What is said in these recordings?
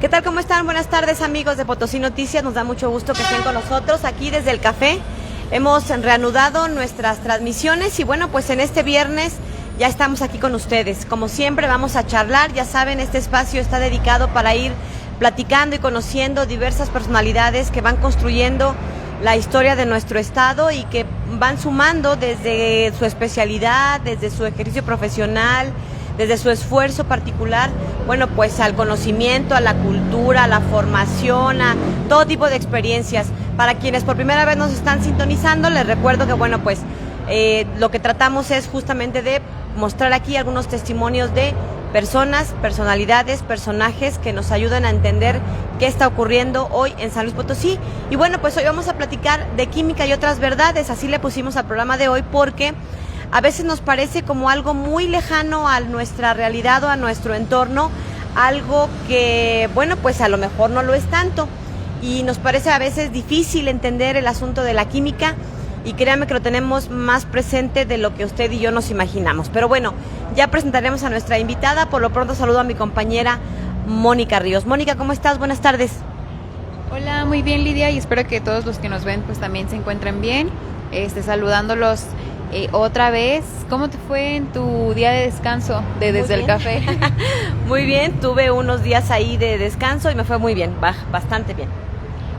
¿Qué tal? ¿Cómo están? Buenas tardes, amigos de Potosí Noticias. Nos da mucho gusto que estén con nosotros aquí desde el café. Hemos reanudado nuestras transmisiones y bueno, pues en este viernes ya estamos aquí con ustedes. Como siempre vamos a charlar, ya saben, este espacio está dedicado para ir platicando y conociendo diversas personalidades que van construyendo la historia de nuestro estado y que van sumando desde su especialidad, desde su ejercicio profesional, desde su esfuerzo particular, bueno, pues al conocimiento, a la cultura, a la formación, a todo tipo de experiencias. Para quienes por primera vez nos están sintonizando, les recuerdo que, bueno, pues lo que tratamos es justamente de mostrar aquí algunos testimonios de personas, personalidades, personajes que nos ayudan a entender qué está ocurriendo hoy en San Luis Potosí. Y bueno, pues hoy vamos a platicar de química y otras verdades, así le pusimos al programa de hoy porque a veces nos parece como algo muy lejano a nuestra realidad o a nuestro entorno, algo que, bueno, pues a lo mejor no lo es tanto. Y nos parece a veces difícil entender el asunto de la química y créanme que lo tenemos más presente de lo que usted y yo nos imaginamos. Pero bueno, ya presentaremos a nuestra invitada. Por lo pronto saludo a mi compañera Mónica Ríos. Mónica, ¿cómo estás? Buenas tardes. Hola, muy bien, Lidia, y espero que todos los que nos ven pues también se encuentren bien. Saludándolos otra vez. ¿Cómo te fue en tu día de descanso desde el café? Muy bien, tuve unos días ahí de descanso y me fue muy bien, bastante bien.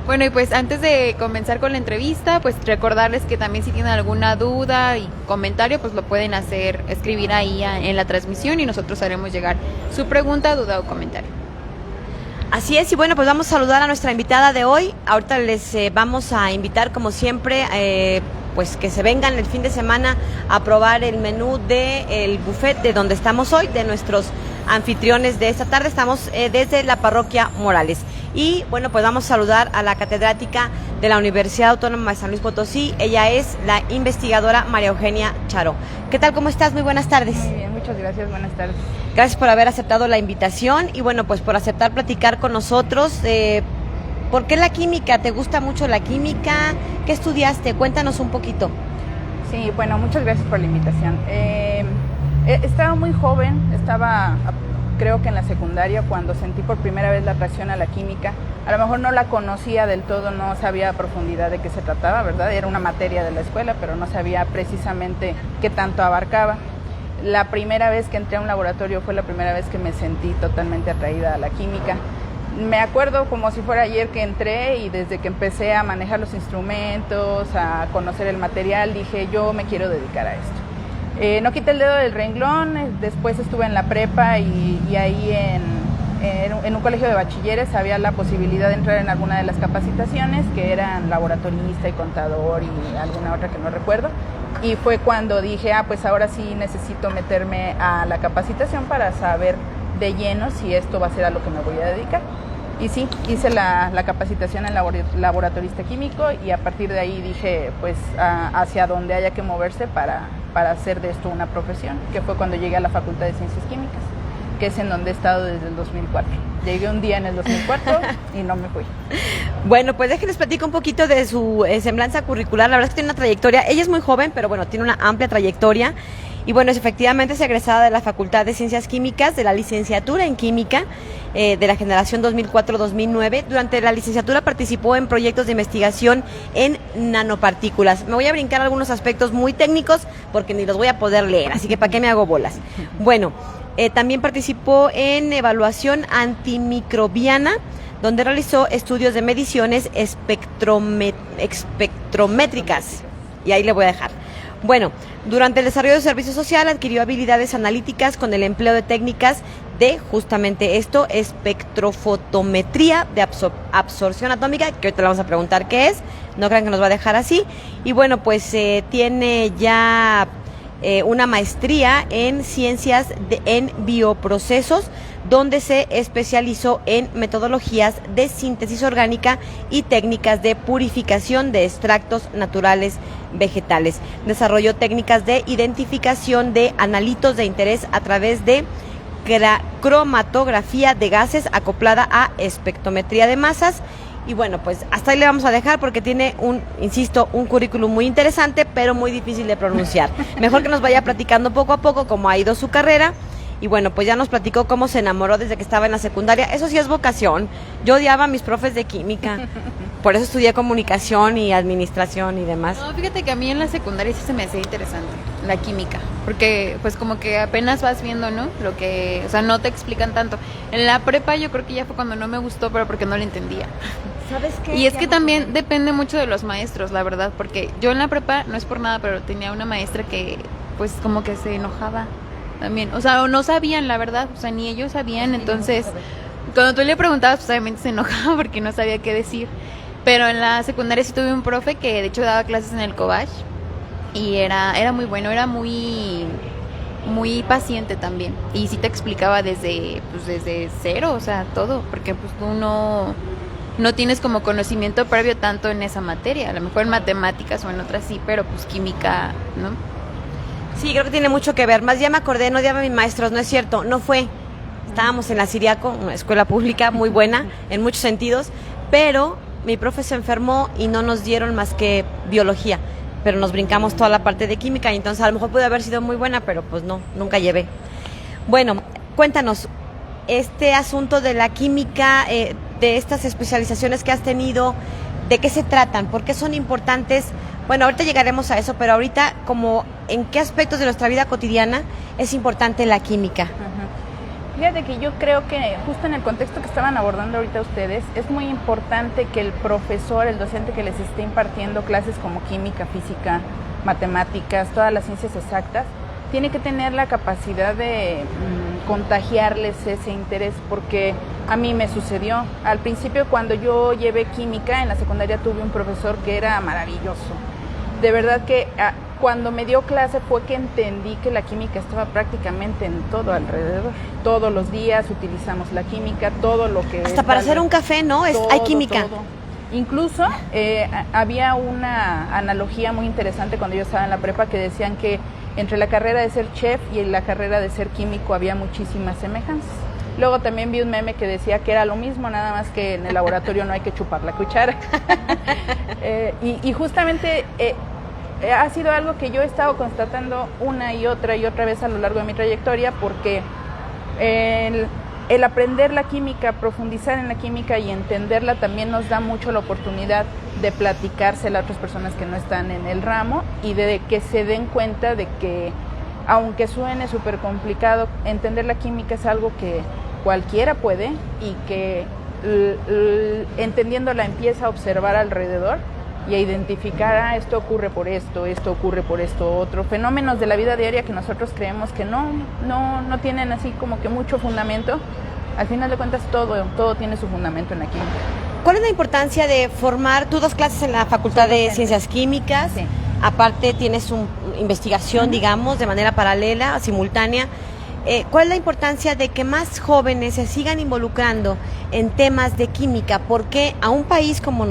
Bueno, y pues antes de comenzar con la entrevista, pues recordarles que también si tienen alguna duda y comentario, pues lo pueden escribir ahí en la transmisión y nosotros haremos llegar su pregunta, duda o comentario. Así es, y bueno, pues vamos a saludar a nuestra invitada de hoy. Ahorita les vamos a invitar, como siempre, pues que se vengan el fin de semana a probar el menú del buffet de donde estamos hoy, de nuestros anfitriones de esta tarde. Estamos desde la parroquia Morales. Y bueno, pues vamos a saludar a la catedrática de la Universidad Autónoma de San Luis Potosí. Ella es la investigadora María Eugenia Charo. ¿Qué tal? ¿Cómo estás? Muy buenas tardes. Muy bien, muchas gracias. Buenas tardes. Gracias por haber aceptado la invitación y bueno, pues por aceptar platicar con nosotros. ¿Por qué la química? ¿Te gusta mucho la química? ¿Qué estudiaste? Cuéntanos un poquito. Sí, bueno, muchas gracias por la invitación. Estaba muy joven, creo que en la secundaria cuando sentí por primera vez la atracción a la química. A lo mejor no la conocía del todo, no sabía a profundidad de qué se trataba, ¿verdad? Era una materia de la escuela, pero no sabía precisamente qué tanto abarcaba. La primera vez que entré a un laboratorio fue la primera vez que me sentí totalmente atraída a la química. Me acuerdo como si fuera ayer que entré y desde que empecé a manejar los instrumentos, a conocer el material, dije yo me quiero dedicar a esto. No quité el dedo del renglón, después estuve en la prepa y ahí en un colegio de bachilleres había la posibilidad de entrar en alguna de las capacitaciones que eran laboratorista y contador y alguna otra que no recuerdo. Y fue cuando dije, pues ahora sí necesito meterme a la capacitación para saber de lleno si esto va a ser a lo que me voy a dedicar. Y sí, hice la capacitación en laboratorista químico y a partir de ahí dije, pues hacia donde haya que moverse para hacer de esto una profesión, que fue cuando llegué a la Facultad de Ciencias Químicas, que es en donde he estado desde el 2004. Llegué un día en el 2004 y no me fui. Bueno, pues déjenles platico un poquito de su semblanza curricular. La verdad es que tiene una trayectoria, ella es muy joven, pero bueno, tiene una amplia trayectoria. Y bueno, efectivamente es egresada de la Facultad de Ciencias Químicas, de la licenciatura en Química, de la generación 2004-2009. Durante la licenciatura participó en proyectos de investigación en nanopartículas. Me voy a brincar algunos aspectos muy técnicos porque ni los voy a poder leer, así que ¿para qué me hago bolas? Bueno, también participó en evaluación antimicrobiana, donde realizó estudios de mediciones espectrométricas. Y ahí le voy a dejar. Bueno, durante el desarrollo de servicio social adquirió habilidades analíticas con el empleo de técnicas de justamente esto, espectrofotometría de absorción atómica, que ahorita le vamos a preguntar qué es, no crean que nos va a dejar así. Y bueno, pues tiene ya una maestría en ciencias en bioprocesos, donde se especializó en metodologías de síntesis orgánica y técnicas de purificación de extractos naturales vegetales. Desarrolló técnicas de identificación de analitos de interés a través de cromatografía de gases acoplada a espectrometría de masas. Y bueno, pues hasta ahí le vamos a dejar porque tiene un currículum muy interesante, pero muy difícil de pronunciar. Mejor que nos vaya platicando poco a poco cómo ha ido su carrera y bueno, pues ya nos platicó cómo se enamoró desde que estaba en la secundaria. Eso sí es vocación. Yo odiaba a mis profes de química, por eso estudié comunicación y administración y demás. No, fíjate que a mí en la secundaria sí se me hacía interesante la química, porque pues como que apenas vas viendo, ¿no? Lo que, o sea, no te explican tanto. En la prepa yo creo que ya fue cuando no me gustó, pero porque no lo entendía. ¿Sabes qué? Y es que también depende mucho de los maestros, la verdad, porque yo en la prepa, no es por nada, pero tenía una maestra que pues como que se enojaba también, o sea, no sabían la verdad, o sea, ni ellos sabían, entonces cuando tú le preguntabas, pues obviamente se enojaba porque no sabía qué decir. Pero en la secundaria sí tuve un profe que de hecho daba clases en el Cobach y era muy bueno, era muy paciente también, y sí te explicaba desde cero, o sea, todo, porque pues tú no tienes como conocimiento previo tanto en esa materia, a lo mejor en matemáticas o en otras sí, pero pues química, ¿no? Sí, creo que tiene mucho que ver. Más ya me acordé, no odiaba a mis maestros, no es cierto, no fue. Estábamos en la Siriaco, una escuela pública muy buena en muchos sentidos, pero mi profe se enfermó y no nos dieron más que biología, pero nos brincamos toda la parte de química y entonces a lo mejor pudo haber sido muy buena, pero pues no, nunca llevé. Bueno, cuéntanos, este asunto de la química, de estas especializaciones que has tenido, ¿de qué se tratan? ¿Por qué son importantes? Bueno, ahorita llegaremos a eso, pero ahorita, como ¿en qué aspectos de nuestra vida cotidiana es importante la química? Fíjate que yo creo que justo en el contexto que estaban abordando ahorita ustedes, es muy importante que el profesor, el docente que les esté impartiendo clases como química, física, matemáticas, todas las ciencias exactas, tiene que tener la capacidad de contagiarles ese interés, porque a mí me sucedió. Al principio, cuando yo llevé química, en la secundaria tuve un profesor que era maravilloso. De verdad que cuando me dio clase fue que entendí que la química estaba prácticamente en todo alrededor. Todos los días utilizamos la química, todo lo que... Hasta para hacer un café, ¿no? Hay química. Todo. Incluso había una analogía muy interesante cuando yo estaba en la prepa, que decían que entre la carrera de ser chef y la carrera de ser químico había muchísimas semejanzas. Luego también vi un meme que decía que era lo mismo, nada más que en el laboratorio no hay que chupar la cuchara. Y justamente ha sido algo que yo he estado constatando una y otra vez a lo largo de mi trayectoria, porque el aprender la química, profundizar en la química y entenderla también nos da mucho la oportunidad de platicársela a otras personas que no están en el ramo y de que se den cuenta de que, aunque suene súper complicado, entender la química es algo que cualquiera puede, y que entendiéndola empieza a observar alrededor y a identificar, esto ocurre por esto ocurre por esto otro, fenómenos de la vida diaria que nosotros creemos que no tienen así como que mucho fundamento. Al final de cuentas todo tiene su fundamento en la química. ¿Cuál es la importancia de formar? Tú das clases en la Facultad de Ciencias Químicas, sí. Aparte tienes una investigación, digamos, de manera paralela, simultánea. ¿Cuál es la importancia de que más jóvenes se sigan involucrando en temas de química? ¿Por qué a un país como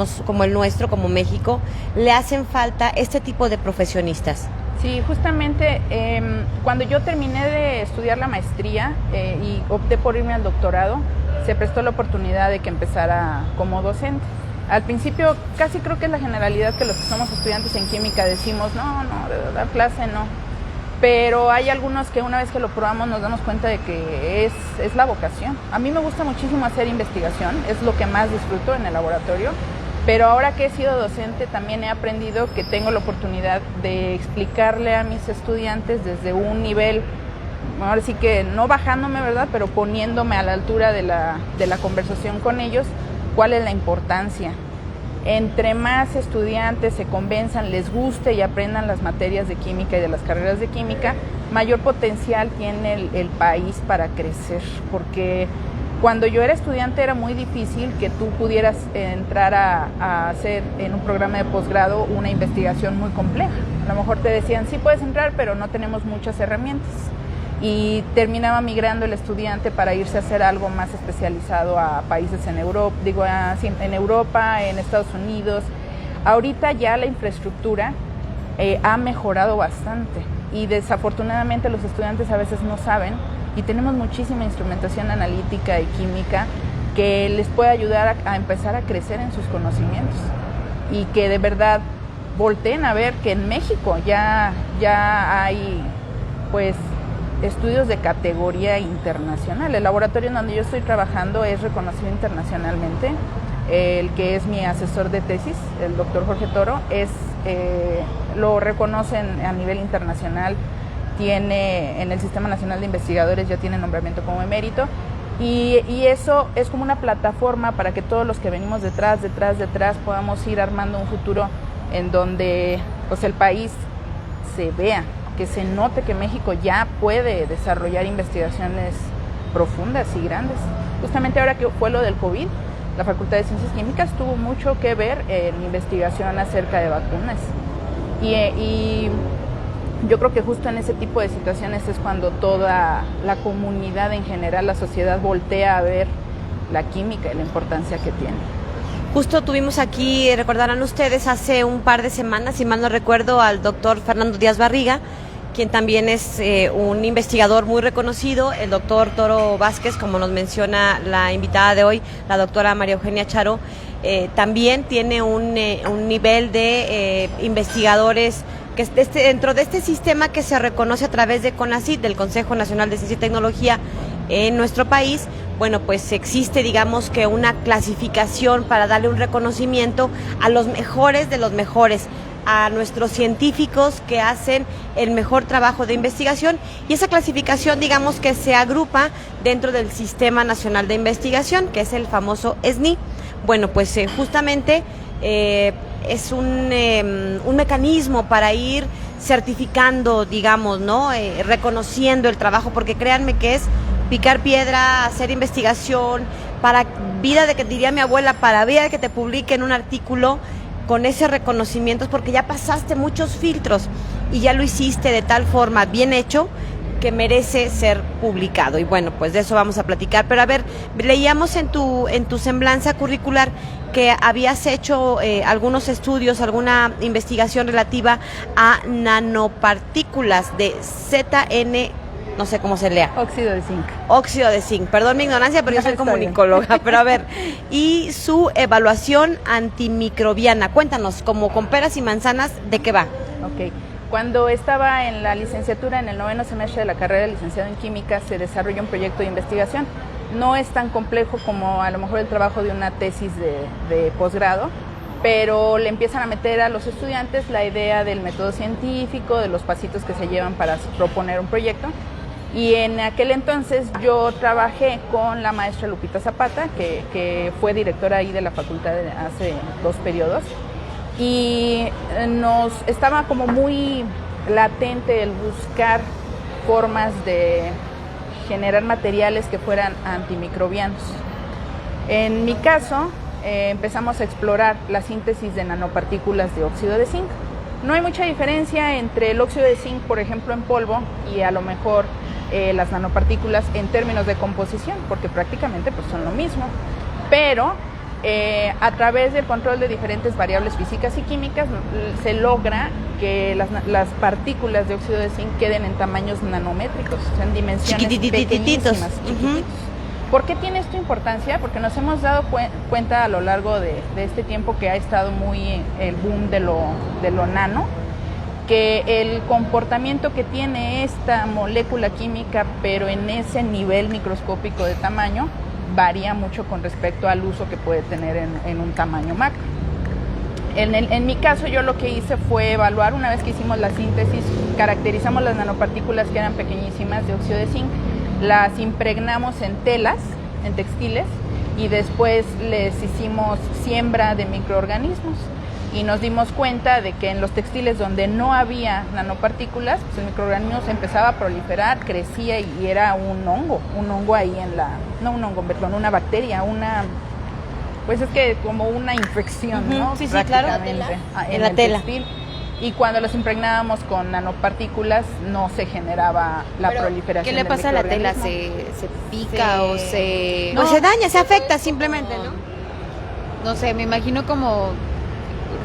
el nuestro, como México, le hacen falta este tipo de profesionistas? Sí, justamente cuando yo terminé de estudiar la maestría y opté por irme al doctorado, se prestó la oportunidad de que empezara como docente. Al principio casi creo que es la generalidad que los que somos estudiantes en química decimos, no, de dar clase no. Pero hay algunos que una vez que lo probamos nos damos cuenta de que es la vocación. A mí me gusta muchísimo hacer investigación, es lo que más disfruto en el laboratorio, pero ahora que he sido docente también he aprendido que tengo la oportunidad de explicarle a mis estudiantes desde un nivel, ahora sí que no bajándome, ¿verdad?, pero poniéndome a la altura de la conversación con ellos, cuál es la importancia. Entre más estudiantes se convenzan, les guste y aprendan las materias de química y de las carreras de química, mayor potencial tiene el país para crecer, porque cuando yo era estudiante era muy difícil que tú pudieras entrar a hacer en un programa de posgrado una investigación muy compleja. A lo mejor te decían, sí puedes entrar, pero no tenemos muchas herramientas. Y terminaba migrando el estudiante para irse a hacer algo más especializado a países en Europa, en Europa, en Estados Unidos. Ahorita ya la infraestructura ha mejorado bastante y desafortunadamente los estudiantes a veces no saben, y tenemos muchísima instrumentación analítica y química que les puede ayudar a empezar a crecer en sus conocimientos, y que de verdad volteen a ver que en México ya hay pues estudios de categoría internacional. El laboratorio en donde yo estoy trabajando es reconocido internacionalmente. El que es mi asesor de tesis, el doctor Jorge Toro, lo reconocen a nivel internacional, tiene en el Sistema Nacional de Investigadores, ya tiene nombramiento como emérito, y eso es como una plataforma para que todos los que venimos detrás podamos ir armando un futuro en donde pues el país se vea, que se note que México ya puede desarrollar investigaciones profundas y grandes. Justamente ahora que fue lo del COVID, la Facultad de Ciencias Químicas tuvo mucho que ver en investigación acerca de vacunas. Y yo creo que justo en ese tipo de situaciones es cuando toda la comunidad en general, la sociedad, voltea a ver la química y la importancia que tiene. Justo tuvimos aquí, recordarán ustedes, hace un par de semanas, si mal no recuerdo, al doctor Fernando Díaz Barriga, quien también es un investigador muy reconocido, el doctor Toro Vázquez, como nos menciona la invitada de hoy, la doctora María Eugenia Charo, también tiene un nivel de investigadores que dentro de este sistema que se reconoce a través de CONACYT, del Consejo Nacional de Ciencia y Tecnología en nuestro país. Bueno, pues existe, digamos, que una clasificación para darle un reconocimiento a los mejores de los mejores, a nuestros científicos que hacen el mejor trabajo de investigación, y esa clasificación, digamos, que se agrupa dentro del Sistema Nacional de Investigación, que es el famoso SNI. Bueno, pues justamente es un mecanismo para ir certificando, digamos, ¿no? Reconociendo el trabajo, porque créanme que es picar piedra, hacer investigación, para vida de que diría mi abuela, para vida de que te publiquen un artículo con ese reconocimiento, es porque ya pasaste muchos filtros y ya lo hiciste de tal forma bien hecho que merece ser publicado. Y bueno, pues de eso vamos a platicar. Pero a ver, leíamos en tu semblanza curricular que habías hecho algunos estudios, alguna investigación relativa a nanopartículas de ZN, no sé cómo se lea. Óxido de zinc. Óxido de zinc. Perdón mi ignorancia, pero yo soy comunicóloga. Pero a ver, y su evaluación antimicrobiana. Cuéntanos, como con peras y manzanas, ¿de qué va? Ok. Cuando estaba en la licenciatura, en el 9º semestre de la carrera de licenciado en química, se desarrolla un proyecto de investigación. No es tan complejo como a lo mejor el trabajo de una tesis de posgrado, pero le empiezan a meter a los estudiantes la idea del método científico, de los pasitos que se llevan para proponer un proyecto. Y en aquel entonces yo trabajé con la maestra Lupita Zapata, que fue directora ahí de la facultad hace 2 periodos, y nos estaba como muy latente el buscar formas de generar materiales que fueran antimicrobianos. En mi caso, empezamos a explorar la síntesis de nanopartículas de óxido de zinc. No hay mucha diferencia entre el óxido de zinc, por ejemplo, en polvo, y a lo mejor las nanopartículas en términos de composición, porque prácticamente pues, son lo mismo, pero a través del control de diferentes variables físicas y químicas se logra que las partículas de óxido de zinc queden en tamaños nanométricos, o sea, en dimensiones pequeñísimas, chiquititos. ¿Por qué tiene esto importancia? Porque nos hemos dado cuenta a lo largo de este tiempo que ha estado muy el boom de lo nano, que el comportamiento que tiene esta molécula química, pero en ese nivel microscópico de tamaño, varía mucho con respecto al uso que puede tener en un tamaño macro. En mi caso, yo lo que hice fue evaluar, una vez que hicimos la síntesis, caracterizamos las nanopartículas que eran pequeñísimas de óxido de zinc, las impregnamos en telas, en textiles, y después les hicimos siembra de microorganismos. Y nos dimos cuenta de que en los textiles donde no había nanopartículas, pues el microorganismo se empezaba a proliferar, crecía y era un hongo ahí una bacteria, pues es que como una infección, ¿no? Sí, claro, en la tela. Textil. Y cuando los impregnábamos con nanopartículas no se generaba la proliferación. ¿Qué le pasa a la tela? ¿Se pica o se...? No, se daña, se afecta simplemente, ¿no? No sé, me imagino como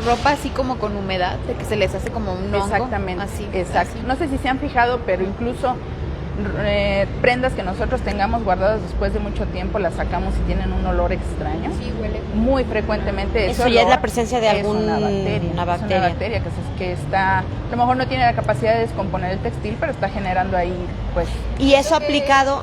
ropa así como con humedad, de que se les hace como un hongo. Exactamente, así, exacto. así. No sé si se han fijado, pero incluso prendas que nosotros tengamos guardadas después de mucho tiempo, las sacamos y tienen un olor extraño. Sí, huele. Muy frecuentemente eso ya es la presencia de alguna bacteria. una bacteria. Es una bacteria que está, a lo mejor no tiene la capacidad de descomponer el textil, pero está generando ahí, pues. Y eso aplicado,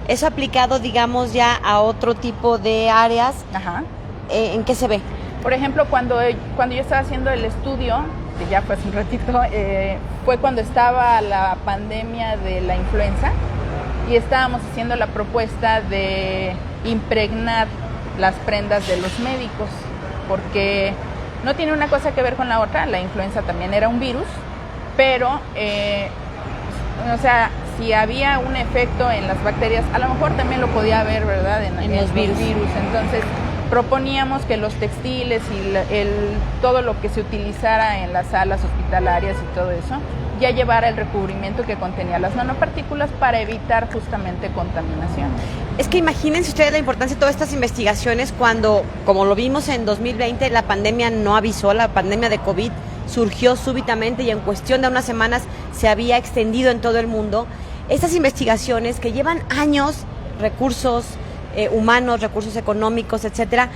eso aplicado, digamos, ya a otro tipo de áreas, Ajá. ¿En qué se ve? Por ejemplo, cuando yo estaba haciendo el estudio, que ya fue hace un ratito, fue cuando estaba la pandemia de la influenza y estábamos haciendo la propuesta de impregnar las prendas de los médicos, porque no tiene una cosa que ver con la otra. La influenza también era un virus, pero, o sea, si había un efecto en las bacterias, a lo mejor también lo podía haber, ¿verdad?, en los virus. Entonces, proponíamos que los textiles y todo lo que se utilizara en las salas hospitalarias y todo eso ya llevara el recubrimiento que contenía las nanopartículas para evitar justamente contaminación. Es que imagínense ustedes la importancia de todas estas investigaciones cuando, como lo vimos en 2020, la pandemia no avisó, la pandemia de COVID surgió súbitamente y en cuestión de unas semanas se había extendido en todo el mundo. Estas investigaciones que llevan años, recursos humanos, recursos económicos, etcétera,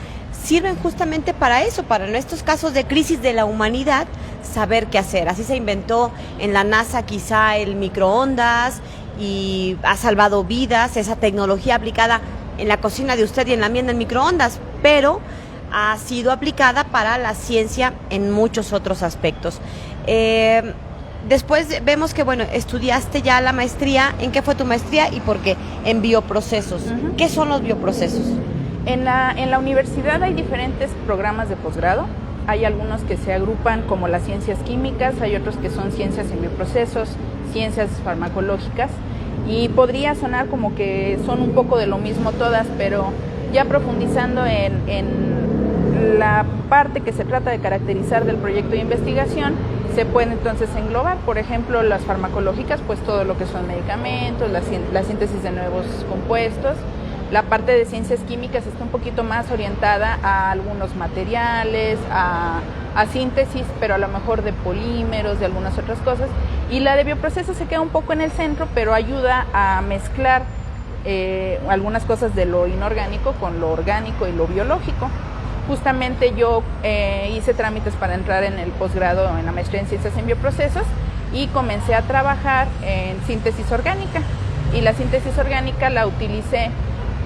sirven justamente para eso, para en estos casos de crisis de la humanidad, saber qué hacer. Así se inventó en la NASA quizá el microondas y ha salvado vidas, esa tecnología aplicada en la cocina de usted y en la mía en el microondas, pero ha sido aplicada para la ciencia en muchos otros aspectos. Después vemos que, bueno, estudiaste ya la maestría. ¿En qué fue tu maestría y por qué? En bioprocesos. Uh-huh. ¿Qué son los bioprocesos? En la universidad hay diferentes programas de posgrado. Hay algunos que se agrupan como las ciencias químicas, hay otros que son ciencias en bioprocesos, ciencias farmacológicas, y podría sonar como que son un poco de lo mismo todas, pero ya profundizando en la parte que se trata de caracterizar del proyecto de investigación, se pueden entonces englobar, por ejemplo, las farmacológicas, pues todo lo que son medicamentos, la síntesis de nuevos compuestos. La parte de ciencias químicas está un poquito más orientada a algunos materiales, a síntesis, pero a lo mejor de polímeros, de algunas otras cosas. Y la de bioprocesos se queda un poco en el centro, pero ayuda a mezclar algunas cosas de lo inorgánico con lo orgánico y lo biológico. Justamente yo hice trámites para entrar en el posgrado en la maestría en ciencias en bioprocesos y comencé a trabajar en síntesis orgánica. Y la síntesis orgánica la utilicé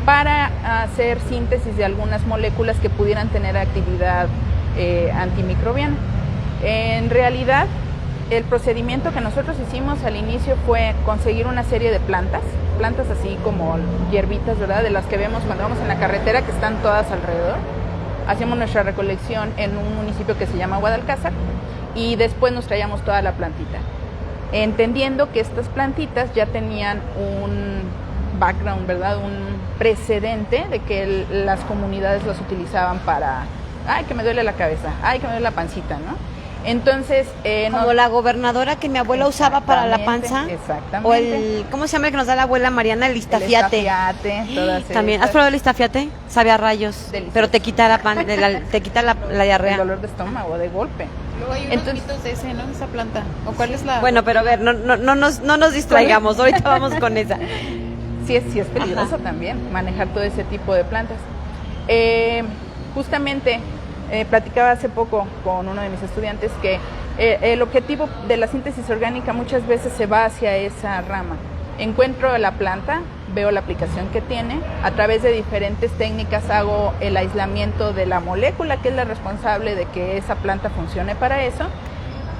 para hacer síntesis de algunas moléculas que pudieran tener actividad antimicrobiana. En realidad, el procedimiento que nosotros hicimos al inicio fue conseguir una serie de plantas así como hierbitas, ¿verdad?, de las que vemos cuando vamos en la carretera, que están todas alrededor. Hacíamos nuestra recolección en un municipio que se llama Guadalcázar y después nos traíamos toda la plantita, entendiendo que estas plantitas ya tenían un background, ¿verdad?, un precedente de que las comunidades las utilizaban para, ay, que me duele la cabeza, ay, que me duele la pancita, ¿no? Entonces, como la gobernadora que mi abuela usaba para la panza. Exactamente. O el, ¿cómo se llama el que nos da la abuela Mariana? El listafiate. Todas también. esas. ¿Has probado el listafiate? Sabe a rayos. Delicioso. Pero te quita te quita la diarrea. El dolor de estómago, de golpe. Luego hay unos mitos de ese, ¿no? Esa planta. ¿O cuál es la...? Bueno, pero a ver, no nos distraigamos. Ahorita vamos con esa. Sí es peligroso también manejar todo ese tipo de plantas. Justamente platicaba hace poco con uno de mis estudiantes que el objetivo de la síntesis orgánica muchas veces se va hacia esa rama. Encuentro la planta, veo la aplicación que tiene, a través de diferentes técnicas hago el aislamiento de la molécula que es la responsable de que esa planta funcione para eso,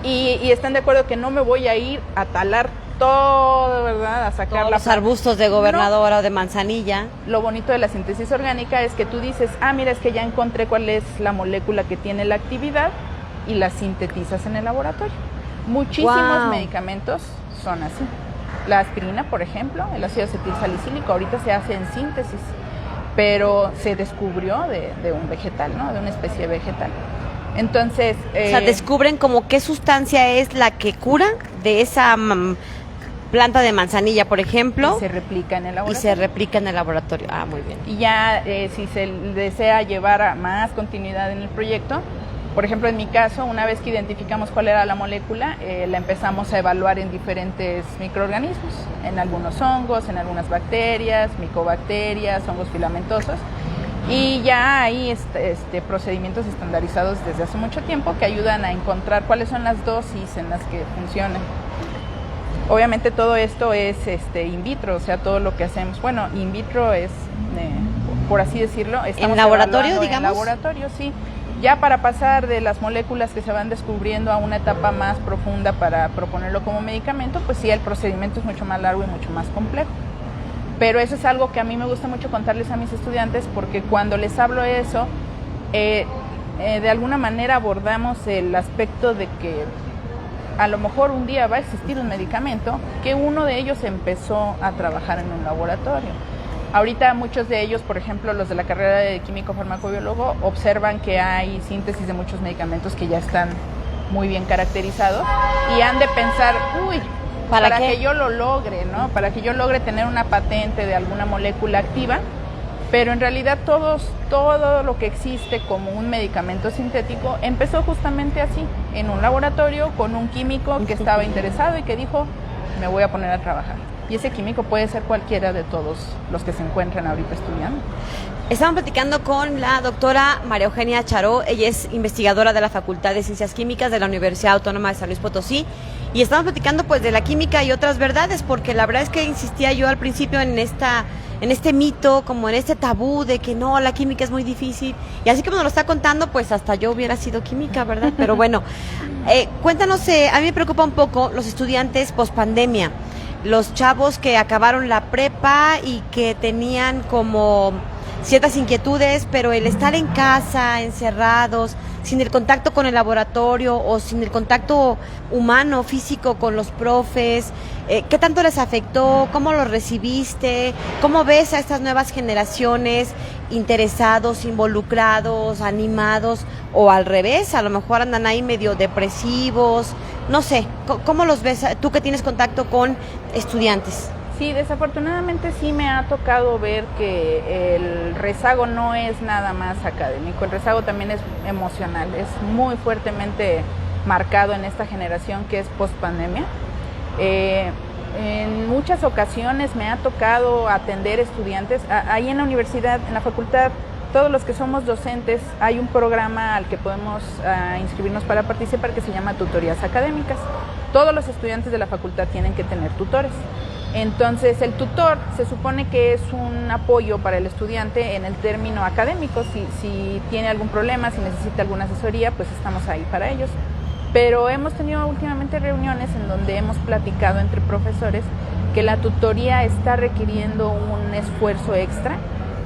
y están de acuerdo que no me voy a ir a talar todo, ¿verdad?, a sacar todos los arbustos de gobernadora o de manzanilla. Lo bonito de la síntesis orgánica es que tú dices, mira, es que ya encontré cuál es la molécula que tiene la actividad y la sintetizas en el laboratorio. Muchísimos medicamentos son así. La aspirina, por ejemplo, el ácido acetilsalicílico, ahorita se hace en síntesis, pero se descubrió de un vegetal, ¿no?, de una especie vegetal. Entonces, o sea, descubren como qué sustancia es la que cura de esa planta de manzanilla, por ejemplo. Y se replica en el laboratorio. Ah, muy bien. Y ya si se desea llevar a más continuidad en el proyecto, Por ejemplo, en mi caso, una vez que identificamos cuál era la molécula, la empezamos a evaluar en diferentes microorganismos, en algunos hongos, en algunas bacterias, micobacterias, hongos filamentosos. Y ya hay procedimientos estandarizados desde hace mucho tiempo que ayudan a encontrar cuáles son las dosis en las que funcionan. Obviamente todo esto es in vitro, o sea, todo lo que hacemos, bueno, in vitro es, por así decirlo, estamos ¿en laboratorio, digamos? En laboratorio, sí. Ya para pasar de las moléculas que se van descubriendo a una etapa más profunda para proponerlo como medicamento, pues sí, el procedimiento es mucho más largo y mucho más complejo. Pero eso es algo que a mí me gusta mucho contarles a mis estudiantes, porque cuando les hablo eso, de alguna manera abordamos el aspecto de que a lo mejor un día va a existir un medicamento que uno de ellos empezó a trabajar en un laboratorio. Ahorita muchos de ellos, por ejemplo, los de la carrera de químico farmacobiólogo, observan que hay síntesis de muchos medicamentos que ya están muy bien caracterizados y han de pensar, uy, para que yo lo logre, ¿no? Para que yo logre tener una patente de alguna molécula activa, pero en realidad todo lo que existe como un medicamento sintético empezó justamente así, en un laboratorio con un químico que estaba interesado y que dijo, me voy a poner a trabajar. Y ese químico puede ser cualquiera de todos los que se encuentran ahorita estudiando. Estamos platicando con la doctora María Eugenia Charó. Ella es investigadora de la Facultad de Ciencias Químicas de la Universidad Autónoma de San Luis Potosí. Y estamos platicando pues de la química y otras verdades, porque la verdad es que insistía yo al principio en este mito, como en este tabú de que no, la química es muy difícil. Y así como nos lo está contando, pues hasta yo hubiera sido química, ¿verdad? Pero bueno, cuéntanos, a mí me preocupa un poco los estudiantes pospandemia, los chavos que acabaron la prepa y que tenían como ciertas inquietudes, pero el estar en casa, encerrados, sin el contacto con el laboratorio o sin el contacto humano, físico con los profes, ¿qué tanto les afectó? ¿Cómo lo recibiste? ¿Cómo ves a estas nuevas generaciones interesados, involucrados, animados? O al revés, a lo mejor andan ahí medio depresivos, no sé, ¿cómo los ves tú que tienes contacto con estudiantes? Sí, desafortunadamente sí me ha tocado ver que el rezago no es nada más académico, el rezago también es emocional, es muy fuertemente marcado en esta generación que es post-pandemia. En muchas ocasiones me ha tocado atender estudiantes, ahí en la universidad, en la facultad, todos los que somos docentes, hay un programa al que podemos inscribirnos para participar que se llama tutorías académicas. Todos los estudiantes de la facultad tienen que tener tutores. Entonces el tutor se supone que es un apoyo para el estudiante en el término académico, si tiene algún problema, si necesita alguna asesoría, pues estamos ahí para ellos. Pero hemos tenido últimamente reuniones en donde hemos platicado entre profesores que la tutoría está requiriendo un esfuerzo extra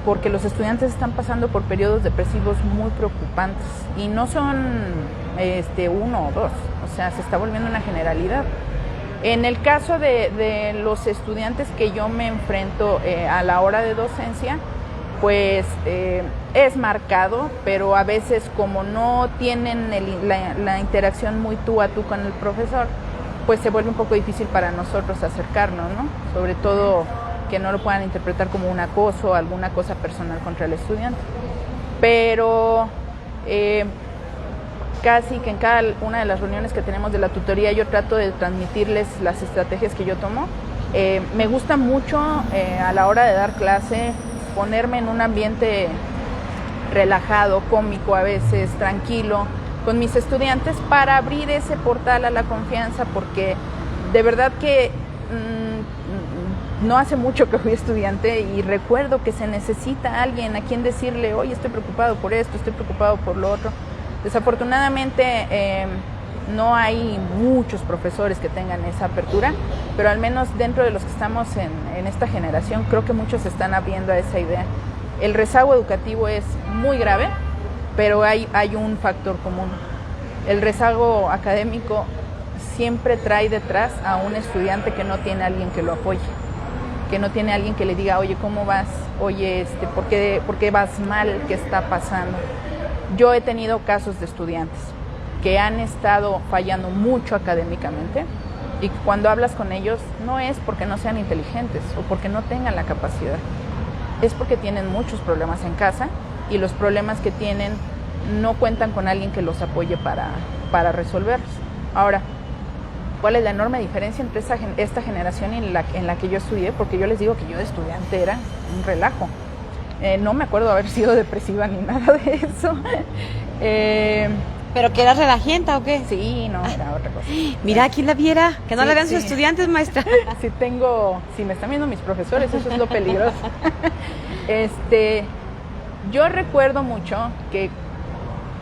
porque los estudiantes están pasando por periodos depresivos muy preocupantes y no son uno o dos, o sea, se está volviendo una generalidad. En el caso de los estudiantes que yo me enfrento a la hora de docencia, pues es marcado, pero a veces como no tienen la interacción muy tú a tú con el profesor, pues se vuelve un poco difícil para nosotros acercarnos, ¿no? Sobre todo que no lo puedan interpretar como un acoso o alguna cosa personal contra el estudiante. Pero casi que en cada una de las reuniones que tenemos de la tutoría yo trato de transmitirles las estrategias que yo tomo. Me gusta mucho a la hora de dar clase ponerme en un ambiente relajado, cómico a veces, tranquilo, con mis estudiantes para abrir ese portal a la confianza, porque de verdad que no hace mucho que fui estudiante y recuerdo que se necesita alguien a quien decirle, oye, estoy preocupado por esto, estoy preocupado por lo otro. Desafortunadamente no hay muchos profesores que tengan esa apertura, pero al menos dentro de los que estamos en esta generación, creo que muchos se están abriendo a esa idea. El rezago educativo es muy grave, pero hay un factor común. El rezago académico siempre trae detrás a un estudiante que no tiene a alguien que lo apoye, que no tiene a alguien que le diga, oye, ¿cómo vas? Oye, ¿por qué vas mal? ¿Qué está pasando? Yo he tenido casos de estudiantes que han estado fallando mucho académicamente y cuando hablas con ellos no es porque no sean inteligentes o porque no tengan la capacidad, es porque tienen muchos problemas en casa y los problemas que tienen no cuentan con alguien que los apoye para resolverlos. Ahora, ¿cuál es la enorme diferencia entre esta generación y en la que yo estudié? Porque yo les digo que yo de estudiante era un relajo. No me acuerdo haber sido depresiva ni nada de eso. ¿Pero que eras relajienta o qué? Sí, no, era otra cosa. Mira, ¿quién la viera? Que no Sí, la vean sí. sus estudiantes, maestra. Si me están viendo mis profesores, eso es lo peligroso. Yo recuerdo mucho que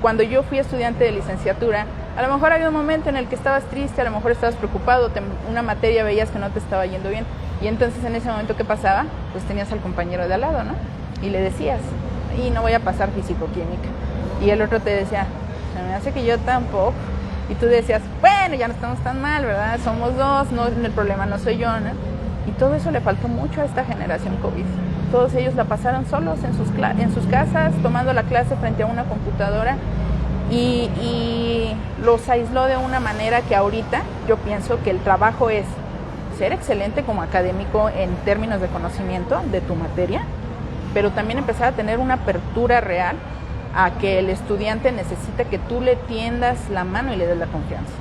cuando yo fui estudiante de licenciatura, a lo mejor había un momento en el que estabas triste, a lo mejor estabas preocupado, una materia veías que no te estaba yendo bien, y entonces en ese momento, ¿qué pasaba? Pues tenías al compañero de al lado, ¿no? Y le decías, y no voy a pasar físico-química. Y el otro te decía, se me hace que yo tampoco. Y tú decías, bueno, ya no estamos tan mal, ¿verdad? Somos dos, no, el problema no soy yo, ¿no? Y todo eso le faltó mucho a esta generación COVID. Todos ellos la pasaron solos en sus casas, tomando la clase frente a una computadora, y los aisló de una manera que ahorita yo pienso que el trabajo es ser excelente como académico en términos de conocimiento de tu materia, pero también empezar a tener una apertura real a que el estudiante necesita que tú le tiendas la mano y le des la confianza.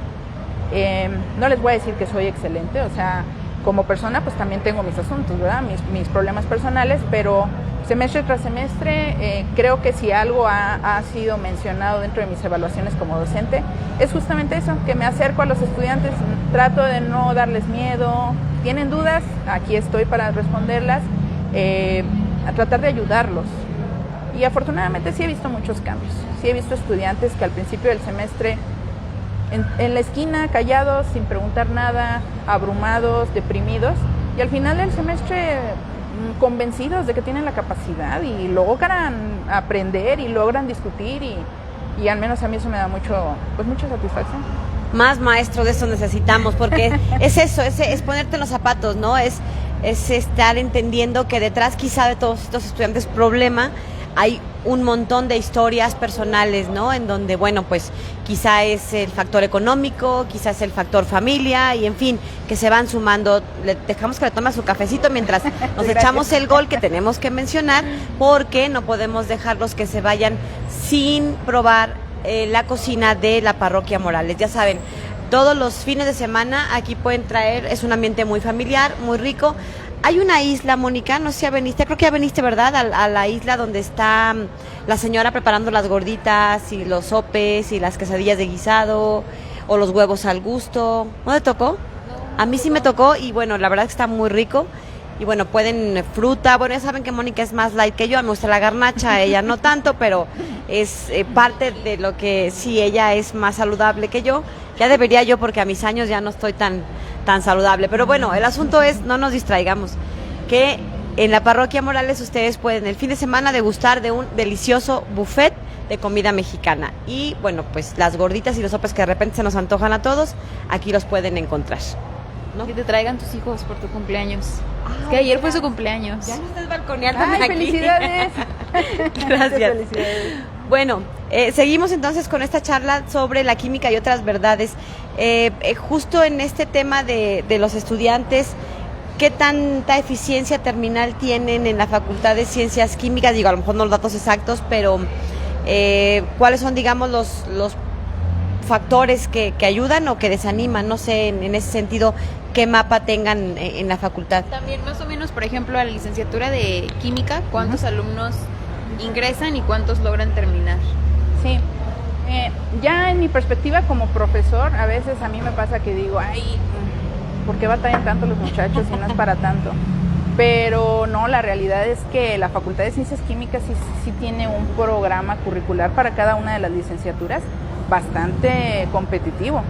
No les voy a decir que soy excelente, o sea, como persona pues también tengo mis asuntos, ¿verdad? Mis problemas personales, pero semestre tras semestre creo que si algo ha sido mencionado dentro de mis evaluaciones como docente es justamente eso, que me acerco a los estudiantes, trato de no darles miedo, tienen dudas, aquí estoy para responderlas, a tratar de ayudarlos. Y afortunadamente sí he visto muchos cambios, sí he visto estudiantes que al principio del semestre en la esquina, callados, sin preguntar nada, abrumados, deprimidos, y al final del semestre convencidos de que tienen la capacidad y logran aprender y logran discutir, y al menos a mí eso me da mucha satisfacción. Más maestros de eso necesitamos, porque es eso, es ponerte en los zapatos, ¿no? Es estar entendiendo que detrás quizá de todos estos estudiantes problema hay un montón de historias personales, ¿no? En donde, bueno, pues quizá es el factor económico, quizá es el factor familia, y en fin, que se van sumando. Le dejamos que le tome su cafecito mientras nos echamos el gol que tenemos que mencionar, porque no podemos dejarlos que se vayan sin probar la cocina de la Parroquia Morales. Ya saben, todos los fines de semana aquí pueden traer, es un ambiente muy familiar, muy rico. Hay una isla, Mónica, no sé si ya veniste, creo que ya veniste, ¿verdad? A la isla donde está la señora preparando las gorditas y los sopes y las quesadillas de guisado o los huevos al gusto. ¿No te tocó? No. A mí sí me tocó, y bueno, la verdad que está muy rico. Y bueno, pueden fruta, bueno, ya saben que Mónica es más light que yo, me gusta la garnacha, ella no tanto, pero es parte de lo que sí, ella es más saludable que yo. Ya debería yo, porque a mis años ya no estoy tan saludable. Pero bueno, el asunto es, no nos distraigamos, que en la Parroquia Morales ustedes pueden el fin de semana degustar de un delicioso buffet de comida mexicana. Y bueno, pues las gorditas y los sopes que de repente se nos antojan a todos, aquí los pueden encontrar, ¿no? Que te traigan tus hijos por tu cumpleaños. Es que ayer fue su cumpleaños. Ya no estás balconeando ¡Ay, aquí. felicidades! Gracias. Felicidades. Bueno, seguimos entonces con esta charla sobre la química y otras verdades. Justo en este tema de los estudiantes, ¿qué tanta eficiencia terminal tienen en la Facultad de Ciencias Químicas? Digo, a lo mejor no los datos exactos, pero ¿cuáles son, digamos, los factores que ayudan o que desaniman? No sé, en ese sentido, ¿qué mapa tengan en la facultad? También más o menos, por ejemplo, a la licenciatura de Química, ¿cuántos alumnos ingresan y cuántos logran terminar? Sí, ya en mi perspectiva como profesor, a veces a mí me pasa que digo, ay, ¿por qué batallan tanto los muchachos si no es para tanto? Pero no, la realidad es que la Facultad de Ciencias Químicas sí tiene un programa curricular para cada una de las licenciaturas bastante competitivo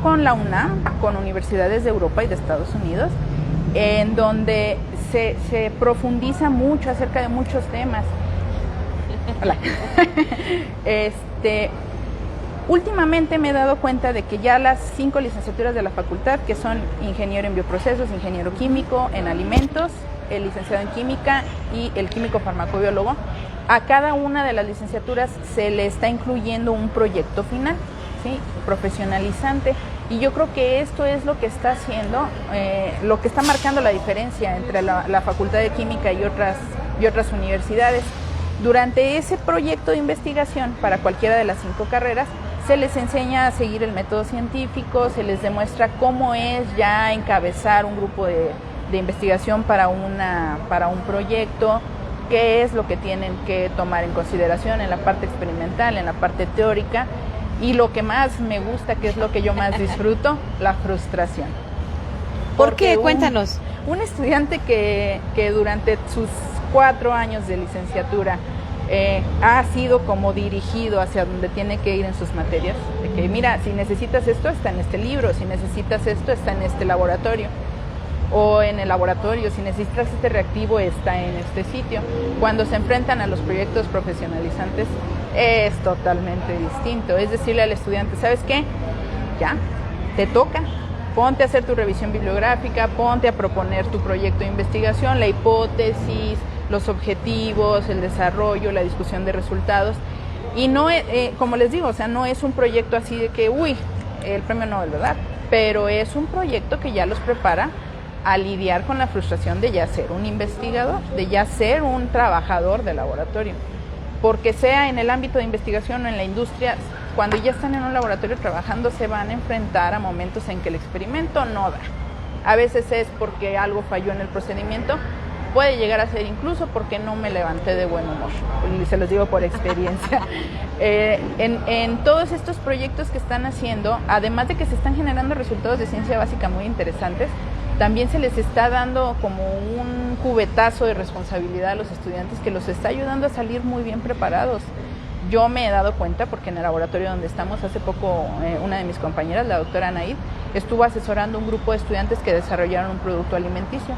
con la UNAM, con universidades de Europa y de Estados Unidos, en donde se profundiza mucho acerca de muchos temas. Hola. Últimamente me he dado cuenta de que ya las 5 licenciaturas de la facultad, que son ingeniero en bioprocesos, ingeniero químico en alimentos, el licenciado en química y el químico farmacobiólogo, a cada una de las licenciaturas se le está incluyendo un proyecto final, ¿sí? Profesionalizante. Y yo creo que esto es lo que está haciendo, lo que está marcando la diferencia entre la Facultad de Química y otras universidades. Durante ese proyecto de investigación, para cualquiera de las 5 carreras, se les enseña a seguir el método científico, se les demuestra cómo es ya encabezar un grupo de investigación para un proyecto, qué es lo que tienen que tomar en consideración en la parte experimental, en la parte teórica, y lo que más me gusta, que es lo que yo más disfruto, la frustración. ¿Por qué? Cuéntanos. Un estudiante que durante sus 4 años de licenciatura ha sido como dirigido hacia donde tiene que ir en sus materias, de que mira, si necesitas esto está en este libro, si necesitas esto está en este laboratorio, o en el laboratorio, si necesitas este reactivo está en este sitio. Cuando se enfrentan a los proyectos profesionalizantes es totalmente distinto, es decirle al estudiante, ¿sabes qué? Ya, te toca, ponte a hacer tu revisión bibliográfica, ponte a proponer tu proyecto de investigación, la hipótesis, los objetivos, el desarrollo, la discusión de resultados. Y no, como les digo, o sea, no es un proyecto así de que, el premio Nobel, ¿verdad? Pero es un proyecto que ya los prepara a lidiar con la frustración de ya ser un investigador, de ya ser un trabajador de laboratorio. Porque sea en el ámbito de investigación o en la industria, cuando ya están en un laboratorio trabajando, se van a enfrentar a momentos en que el experimento no da. A veces es porque algo falló en el procedimiento, puede llegar a ser incluso porque no me levanté de buen humor, se los digo por experiencia. En todos estos proyectos que están haciendo, además de que se están generando resultados de ciencia básica muy interesantes, también se les está dando como un cubetazo de responsabilidad a los estudiantes que los está ayudando a salir muy bien preparados. Yo me he dado cuenta porque en el laboratorio donde estamos hace poco una de mis compañeras, la doctora Anaid, estuvo asesorando un grupo de estudiantes que desarrollaron un producto alimenticio.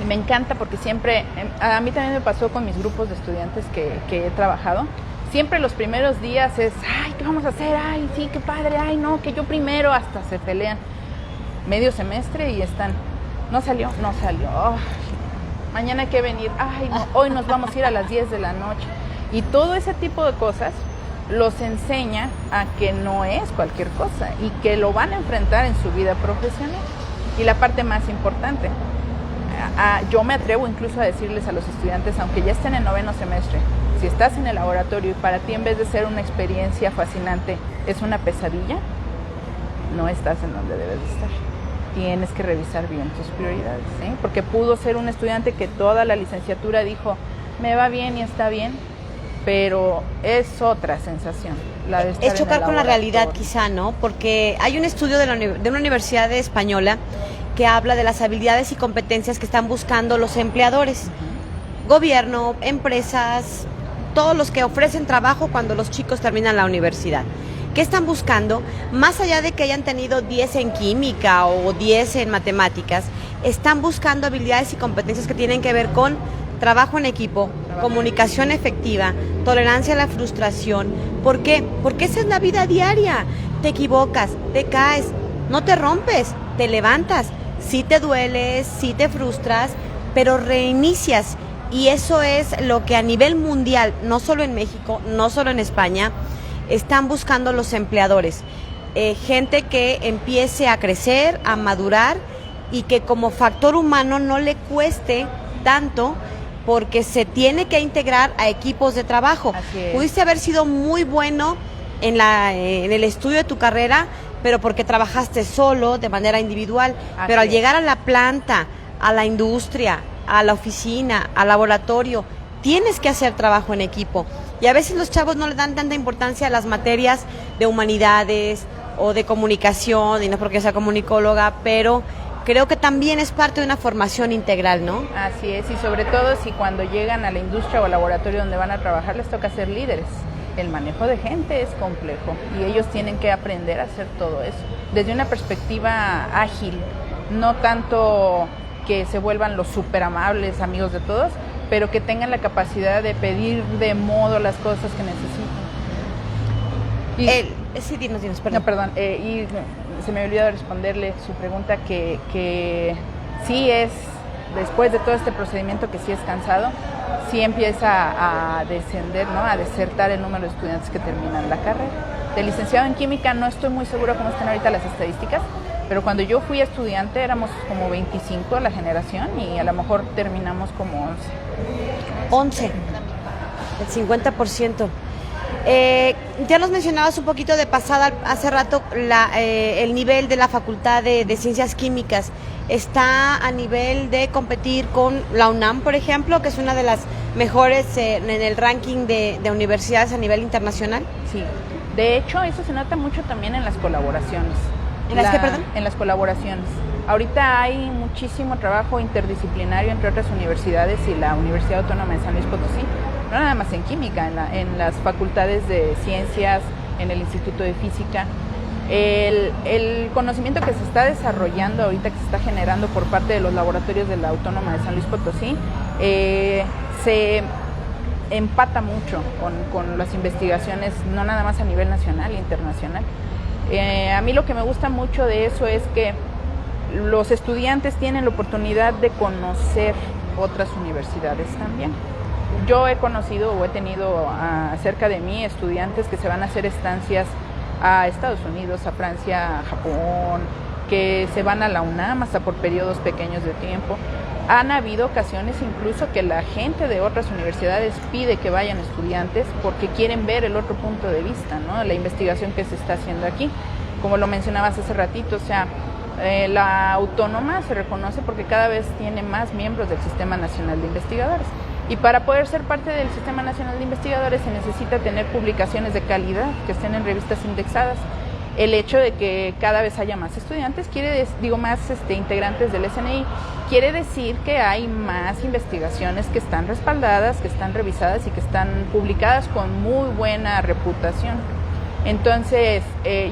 Y me encanta porque siempre, a mí también me pasó con mis grupos de estudiantes que he trabajado, siempre los primeros días es, ay, ¿qué vamos a hacer? Ay, sí, qué padre, ay, no, que yo primero, hasta se pelean. Medio semestre y están, no salió, oh, mañana hay que venir, ay, no, hoy nos vamos a ir a las 10 de la noche. Y todo ese tipo de cosas los enseña a que no es cualquier cosa y que lo van a enfrentar en su vida profesional. Y la parte más importante, yo me atrevo incluso a decirles a los estudiantes, aunque ya estén en 9º semestre, si estás en el laboratorio y para ti en vez de ser una experiencia fascinante es una pesadilla, no estás en donde debes de estar. Tienes que revisar bien tus prioridades, ¿sí? Porque pudo ser un estudiante que toda la licenciatura dijo, me va bien y está bien, pero es otra sensación. La de estar es chocar en el con la realidad laboratorio. quizá, ¿no? Porque hay un estudio de una universidad española que habla de las habilidades y competencias que están buscando los empleadores, gobierno, empresas, todos los que ofrecen trabajo cuando los chicos terminan la universidad. ¿Qué están buscando? Más allá de que hayan tenido 10 en química o 10 en matemáticas, están buscando habilidades y competencias que tienen que ver con trabajo en equipo, comunicación efectiva, tolerancia a la frustración. ¿Por qué? Porque esa es la vida diaria. Te equivocas, te caes, no te rompes, te levantas. Sí te dueles, sí te frustras, pero reinicias. Y eso es lo que a nivel mundial, no solo en México, no solo en España, están buscando los empleadores. Gente que empiece a crecer, a madurar y que como factor humano no le cueste tanto porque se tiene que integrar a equipos de trabajo. Pudiste haber sido muy bueno en el estudio de tu carrera, pero porque trabajaste solo, de manera individual. Pero al llegar a la planta, a la industria, a la oficina, al laboratorio, tienes que hacer trabajo en equipo. Y a veces los chavos no le dan tanta importancia a las materias de humanidades o de comunicación, y no porque sea comunicóloga, pero creo que también es parte de una formación integral, ¿no? Así es, y sobre todo si cuando llegan a la industria o al laboratorio donde van a trabajar les toca ser líderes. El manejo de gente es complejo y ellos tienen que aprender a hacer todo eso desde una perspectiva ágil, no tanto que se vuelvan los súper amables amigos de todos, pero que tengan la capacidad de pedir de modo las cosas que necesitan. Sí, dinos, perdón. No, perdón, y se me olvidó responderle su pregunta que sí es, después de todo este procedimiento que sí es cansado, sí empieza a descender, ¿no? A desertar el número de estudiantes que terminan la carrera. De licenciado en química no estoy muy segura cómo están ahorita las estadísticas, pero cuando yo fui estudiante éramos como 25 a la generación y a lo mejor terminamos como 11. 11. El 50%. Ya nos mencionabas un poquito de pasada hace rato el nivel de la Facultad de Ciencias Químicas. ¿Está a nivel de competir con la UNAM, por ejemplo, que es una de las mejores en el ranking de universidades a nivel internacional? Sí, de hecho eso se nota mucho también en las colaboraciones. ¿En las qué, perdón? En las colaboraciones. Ahorita hay muchísimo trabajo interdisciplinario entre otras universidades y la Universidad Autónoma de San Luis Potosí, no nada más en química, en las facultades de ciencias, en el Instituto de Física. El conocimiento que se está desarrollando ahorita, que se está generando por parte de los laboratorios de la Autónoma de San Luis Potosí, se empata mucho con las investigaciones, no nada más a nivel nacional e internacional. A mí lo que me gusta mucho de eso es que los estudiantes tienen la oportunidad de conocer otras universidades también. Yo he conocido o he tenido cerca de mí estudiantes que se van a hacer estancias a Estados Unidos, a Francia, a Japón, que se van a la UNAM hasta por periodos pequeños de tiempo. Han habido ocasiones incluso que la gente de otras universidades pide que vayan estudiantes porque quieren ver el otro punto de vista, ¿no? La investigación que se está haciendo aquí. Como lo mencionabas hace ratito, o sea, la autónoma se reconoce porque cada vez tiene más miembros del Sistema Nacional de Investigadores. Y para poder ser parte del Sistema Nacional de Investigadores se necesita tener publicaciones de calidad que estén en revistas indexadas. El hecho de que cada vez haya más estudiantes, más integrantes del SNI, quiere decir que hay más investigaciones que están respaldadas, que están revisadas y que están publicadas con muy buena reputación. Entonces,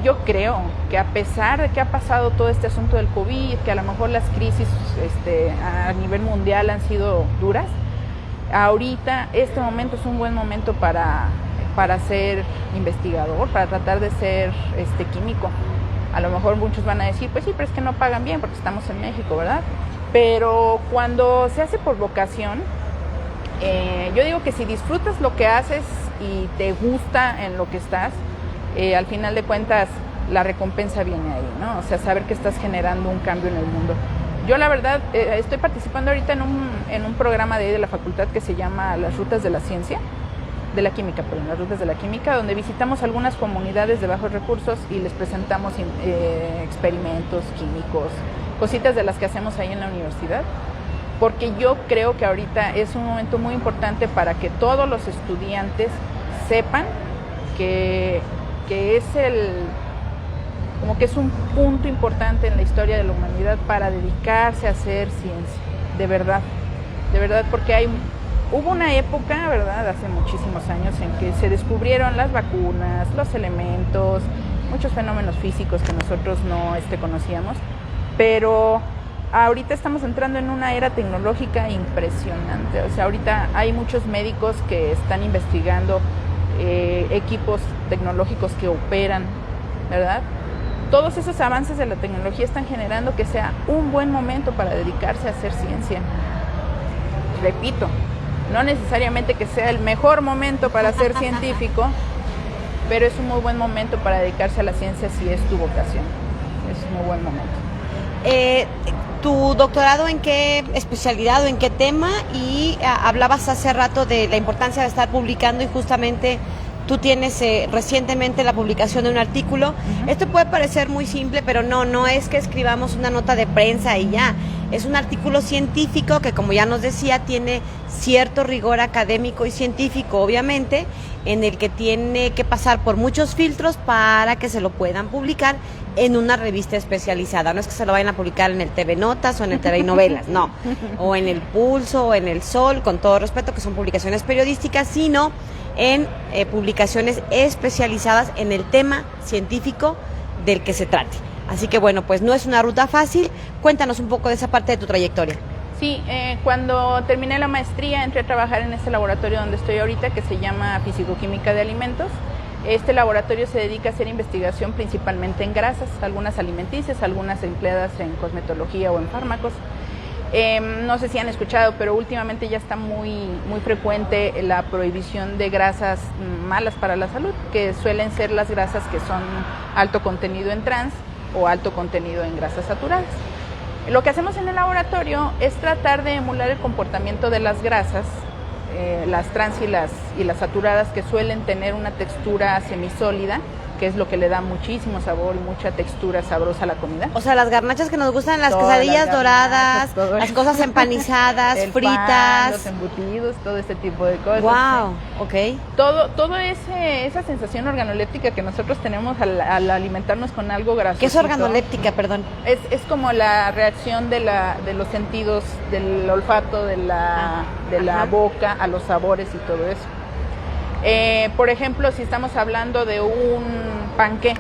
yo creo que a pesar de que ha pasado todo este asunto del COVID, que a lo mejor las crisis a nivel mundial han sido duras, ahorita este momento es un buen momento para ser investigador, para tratar de ser químico. A lo mejor muchos van a decir, pues sí, pero es que no pagan bien porque estamos en México, ¿verdad? Pero cuando se hace por vocación, yo digo que si disfrutas lo que haces y te gusta en lo que estás, al final de cuentas la recompensa viene ahí, ¿no? O sea, saber que estás generando un cambio en el mundo. Yo la verdad estoy participando ahorita en un programa de la facultad que se llama Las Rutas de la Ciencia, de la Química, perdón, Las Rutas de la Química, donde visitamos algunas comunidades de bajos recursos y les presentamos experimentos químicos, cositas de las que hacemos ahí en la universidad, porque yo creo que ahorita es un momento muy importante para que todos los estudiantes sepan que es un punto importante en la historia de la humanidad para dedicarse a hacer ciencia, de verdad, porque hubo una época, ¿verdad?, hace muchísimos años en que se descubrieron las vacunas, los elementos, muchos fenómenos físicos que nosotros no conocíamos, pero ahorita estamos entrando en una era tecnológica impresionante. O sea, ahorita hay muchos médicos que están investigando equipos tecnológicos que operan, ¿verdad? Todos esos avances de la tecnología están generando que sea un buen momento para dedicarse a hacer ciencia. Repito, no necesariamente que sea el mejor momento para ser científico, pero es un muy buen momento para dedicarse a la ciencia si es tu vocación. Es un muy buen momento. ¿Tu doctorado en qué especialidad o en qué tema? Y hablabas hace rato de la importancia de estar publicando y justamente tú tienes recientemente la publicación de un artículo. Uh-huh. Esto puede parecer muy simple, pero no es que escribamos una nota de prensa y ya. Es un artículo científico que, como ya nos decía, tiene cierto rigor académico y científico, obviamente, en el que tiene que pasar por muchos filtros para que se lo puedan publicar en una revista especializada. No es que se lo vayan a publicar en el TV Notas o en el TV Novelas, no. O en el Pulso o en el Sol, con todo respeto, que son publicaciones periodísticas, sino en publicaciones especializadas en el tema científico del que se trate. Así que bueno, pues no es una ruta fácil. Cuéntanos un poco de esa parte de tu trayectoria. Sí, cuando terminé la maestría entré a trabajar en este laboratorio donde estoy ahorita, que se llama Físico-Química de Alimentos. Este laboratorio se dedica a hacer investigación principalmente en grasas, algunas alimenticias, algunas empleadas en cosmetología o en fármacos. No sé si han escuchado, pero últimamente ya está muy frecuente la prohibición de grasas malas para la salud, que suelen ser las grasas que son alto contenido en trans o alto contenido en grasas saturadas. Lo que hacemos en el laboratorio es tratar de emular el comportamiento de las grasas las trans y las saturadas, que suelen tener una textura semisólida, que es lo que le da muchísimo sabor y mucha textura sabrosa a la comida. O sea, las garnachas que nos gustan, las Todas quesadillas las doradas, garnachas, las cosas empanizadas, el fritas. pan, los embutidos, todo este tipo de cosas. Wow, ok. Todo esa sensación organoléptica que nosotros tenemos al alimentarnos con algo grasoso. ¿Qué es organoléptica, perdón? Es como la reacción de los sentidos, del olfato, de la boca a los sabores y todo eso. Por ejemplo, si estamos hablando de un panqué,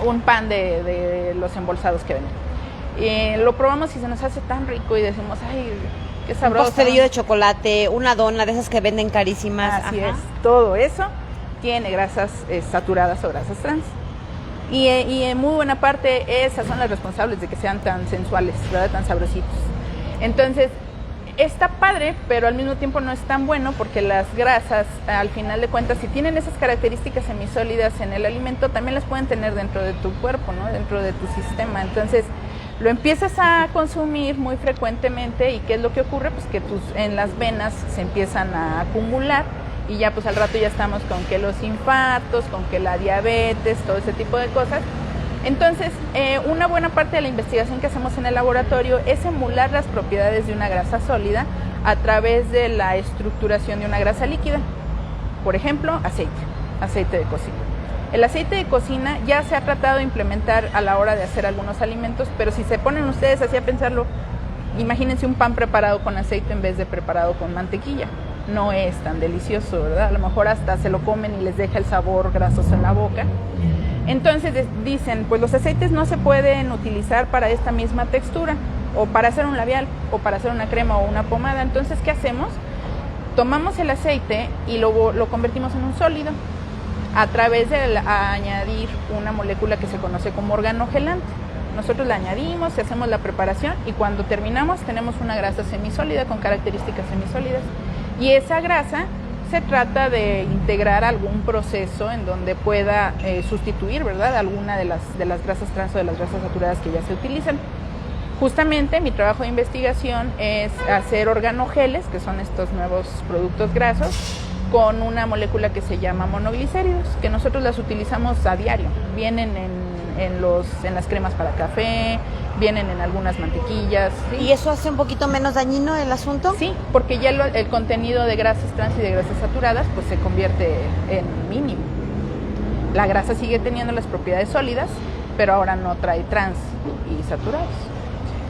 un pan de los embolsados que venden, lo probamos y se nos hace tan rico y decimos, ay, qué sabroso. Un pastelillo de chocolate, una dona de esas que venden carísimas. Así es, todo eso tiene grasas saturadas o grasas trans. Y en muy buena parte esas son las responsables de que sean tan sensuales, ¿verdad? Tan sabrositos. Entonces, está padre, pero al mismo tiempo no es tan bueno, porque las grasas, al final de cuentas, si tienen esas características semisólidas en el alimento, también las pueden tener dentro de tu cuerpo, ¿no? Dentro de tu sistema. Entonces, lo empiezas a consumir muy frecuentemente, y ¿qué es lo que ocurre? Pues que en las venas se empiezan a acumular, y ya pues al rato ya estamos con que los infartos, con que la diabetes, todo ese tipo de cosas. Entonces, una buena parte de la investigación que hacemos en el laboratorio es emular las propiedades de una grasa sólida a través de la estructuración de una grasa líquida. Por ejemplo, aceite de cocina. El aceite de cocina ya se ha tratado de implementar a la hora de hacer algunos alimentos, pero si se ponen ustedes así a pensarlo, imagínense un pan preparado con aceite en vez de preparado con mantequilla. No es tan delicioso, ¿verdad? A lo mejor hasta se lo comen y les deja el sabor grasoso en la boca. Entonces dicen, pues los aceites no se pueden utilizar para esta misma textura, o para hacer un labial, o para hacer una crema o una pomada. Entonces, ¿qué hacemos? Tomamos el aceite y lo convertimos en un sólido a través de añadir una molécula que se conoce como organogelante. Nosotros la añadimos, hacemos la preparación, y cuando terminamos tenemos una grasa semisólida con características semisólidas. Y esa grasa se trata de integrar algún proceso en donde pueda sustituir, ¿verdad?, alguna de las grasas trans o de las grasas saturadas que ya se utilizan. Justamente mi trabajo de investigación es hacer organogeles, que son estos nuevos productos grasos, con una molécula que se llama monoglicéridos, que nosotros las utilizamos a diario. Vienen en las cremas para café, vienen en algunas mantequillas. ¿Sí? ¿Y eso hace un poquito menos dañino el asunto? Sí, porque ya el contenido de grasas trans y de grasas saturadas pues se convierte en mínimo. La grasa sigue teniendo las propiedades sólidas, pero ahora no trae trans y saturados.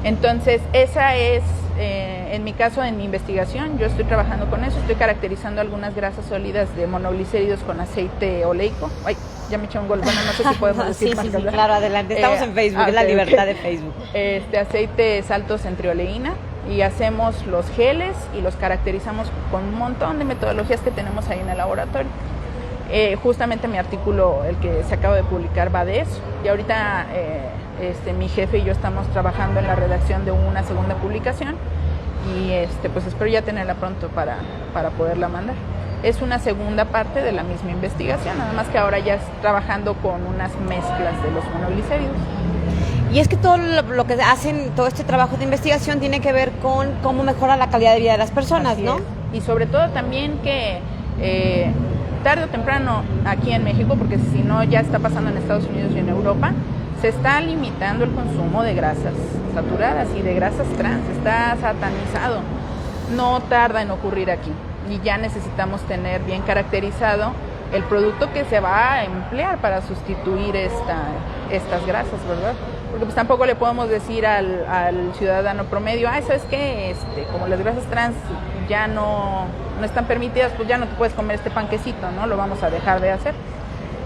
Entonces, esa es, en mi caso, en mi investigación, yo estoy trabajando con eso, estoy caracterizando algunas grasas sólidas de monoglicéridos con aceite oleico. Ay, ya me eché un gol, bueno, no sé si podemos decir más. Sí, claro, adelante, estamos en Facebook, es la libertad de Facebook. Aceites altos en trioleína, y hacemos los geles y los caracterizamos con un montón de metodologías que tenemos ahí en el laboratorio. Justamente mi artículo, el que se acaba de publicar, va de eso, y ahorita mi jefe y yo estamos trabajando en la redacción de una segunda publicación, y pues espero ya tenerla pronto para poderla mandar. Es una segunda parte de la misma investigación, nada más que ahora ya trabajando con unas mezclas de los monoglicéridos. Y es que todo lo que hacen, todo este trabajo de investigación tiene que ver con cómo mejora la calidad de vida de las personas, Así ¿no? es. Y sobre todo también que tarde o temprano aquí en México, porque si no ya está pasando en Estados Unidos y en Europa, se está limitando el consumo de grasas saturadas y de grasas trans, está satanizado. No tarda en ocurrir aquí, y ya necesitamos tener bien caracterizado el producto que se va a emplear para sustituir estas grasas, ¿verdad? Porque pues tampoco le podemos decir al ciudadano promedio, ¿sabes qué? Como las grasas trans ya no están permitidas, pues ya no te puedes comer este panquecito, ¿no? Lo vamos a dejar de hacer.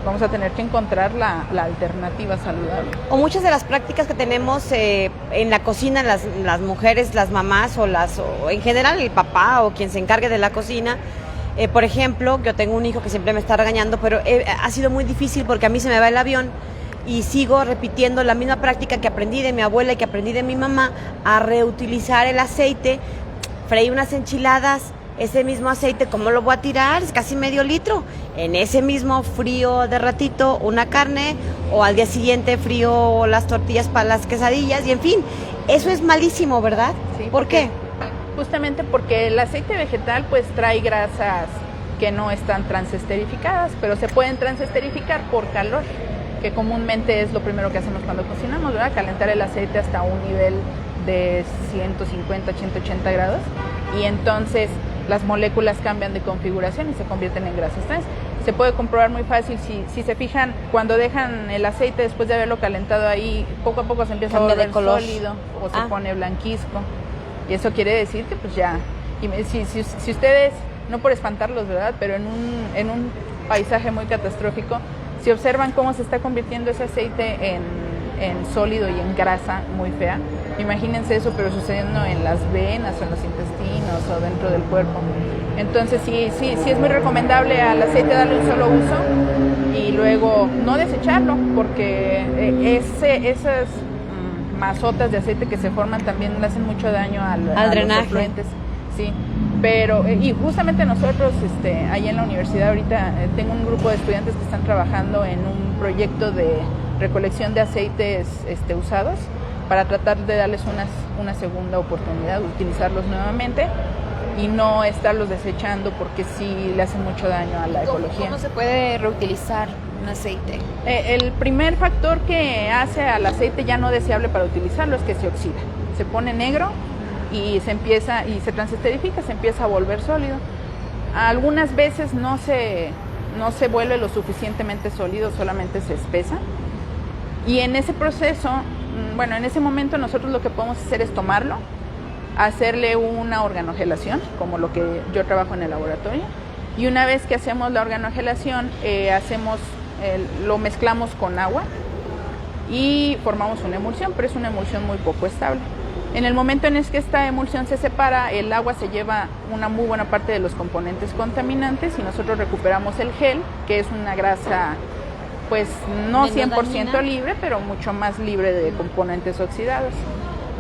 Vamos a tener que encontrar la alternativa saludable. O muchas de las prácticas que tenemos en la cocina, las mujeres, las mamás o en general el papá o quien se encargue de la cocina. Por ejemplo, yo tengo un hijo que siempre me está regañando, pero ha sido muy difícil porque a mí se me va el avión y sigo repitiendo la misma práctica que aprendí de mi abuela y que aprendí de mi mamá, a reutilizar el aceite. Freí unas enchiladas, ese mismo aceite, ¿cómo lo voy a tirar? Es casi medio litro. En ese mismo frío de ratito una carne, o al día siguiente frío las tortillas para las quesadillas, y en fin, eso es malísimo, ¿verdad? Sí, ¿Por qué? justamente porque el aceite vegetal pues trae grasas que no están transesterificadas, pero se pueden transesterificar por calor, que comúnmente es lo primero que hacemos cuando cocinamos, ¿verdad? Calentar el aceite hasta un nivel de 150, 180 grados y entonces las moléculas cambian de configuración y se convierten en grasas trans. Se puede comprobar muy fácil, si se fijan, cuando dejan el aceite después de haberlo calentado ahí, poco a poco se empieza Cambia a volver de color. sólido o se pone blanquizco. Y eso quiere decir que pues ya, si ustedes, no por espantarlos, ¿verdad? Pero en un paisaje muy catastrófico, si observan cómo se está convirtiendo ese aceite en sólido y en grasa muy fea, imagínense eso, pero sucediendo en las venas o en los intestinos o dentro del cuerpo. Entonces sí es muy recomendable al aceite darle un solo uso y luego no desecharlo, porque esas mazotas de aceite que se forman también le hacen mucho daño al drenaje. Los efluentes. Sí, pero y justamente nosotros ahí en la universidad ahorita tengo un grupo de estudiantes que están trabajando en un proyecto de recolección de aceites usados para tratar de darles una segunda oportunidad, utilizarlos nuevamente y no estarlos desechando porque sí le hacen mucho daño a la ecología. ¿Cómo se puede reutilizar un aceite? El primer factor que hace al aceite ya no deseable para utilizarlo es que se oxida, se pone negro y se transesterifica, se empieza a volver sólido. Algunas veces no se vuelve lo suficientemente sólido, solamente se espesa. Y en ese proceso, en ese momento nosotros lo que podemos hacer es tomarlo, hacerle una organogelación, como lo que yo trabajo en el laboratorio. Y una vez que hacemos la organogelación, lo mezclamos con agua y formamos una emulsión, pero es una emulsión muy poco estable. En el momento en el que esta emulsión se separa, el agua se lleva una muy buena parte de los componentes contaminantes y nosotros recuperamos el gel, que es una grasa pues no 100% libre, pero mucho más libre de componentes oxidados.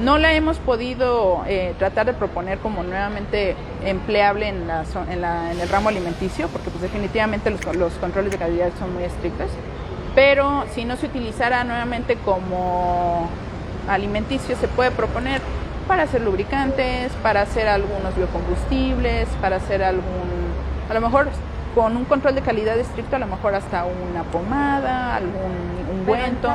No la hemos podido tratar de proponer como nuevamente empleable en el ramo alimenticio, porque pues definitivamente los controles de calidad son muy estrictos, pero si no se utilizara nuevamente como alimenticio, se puede proponer para hacer lubricantes, para hacer algunos biocombustibles, para hacer a lo mejor con un control de calidad estricto, a lo mejor hasta una pomada, algún ungüento.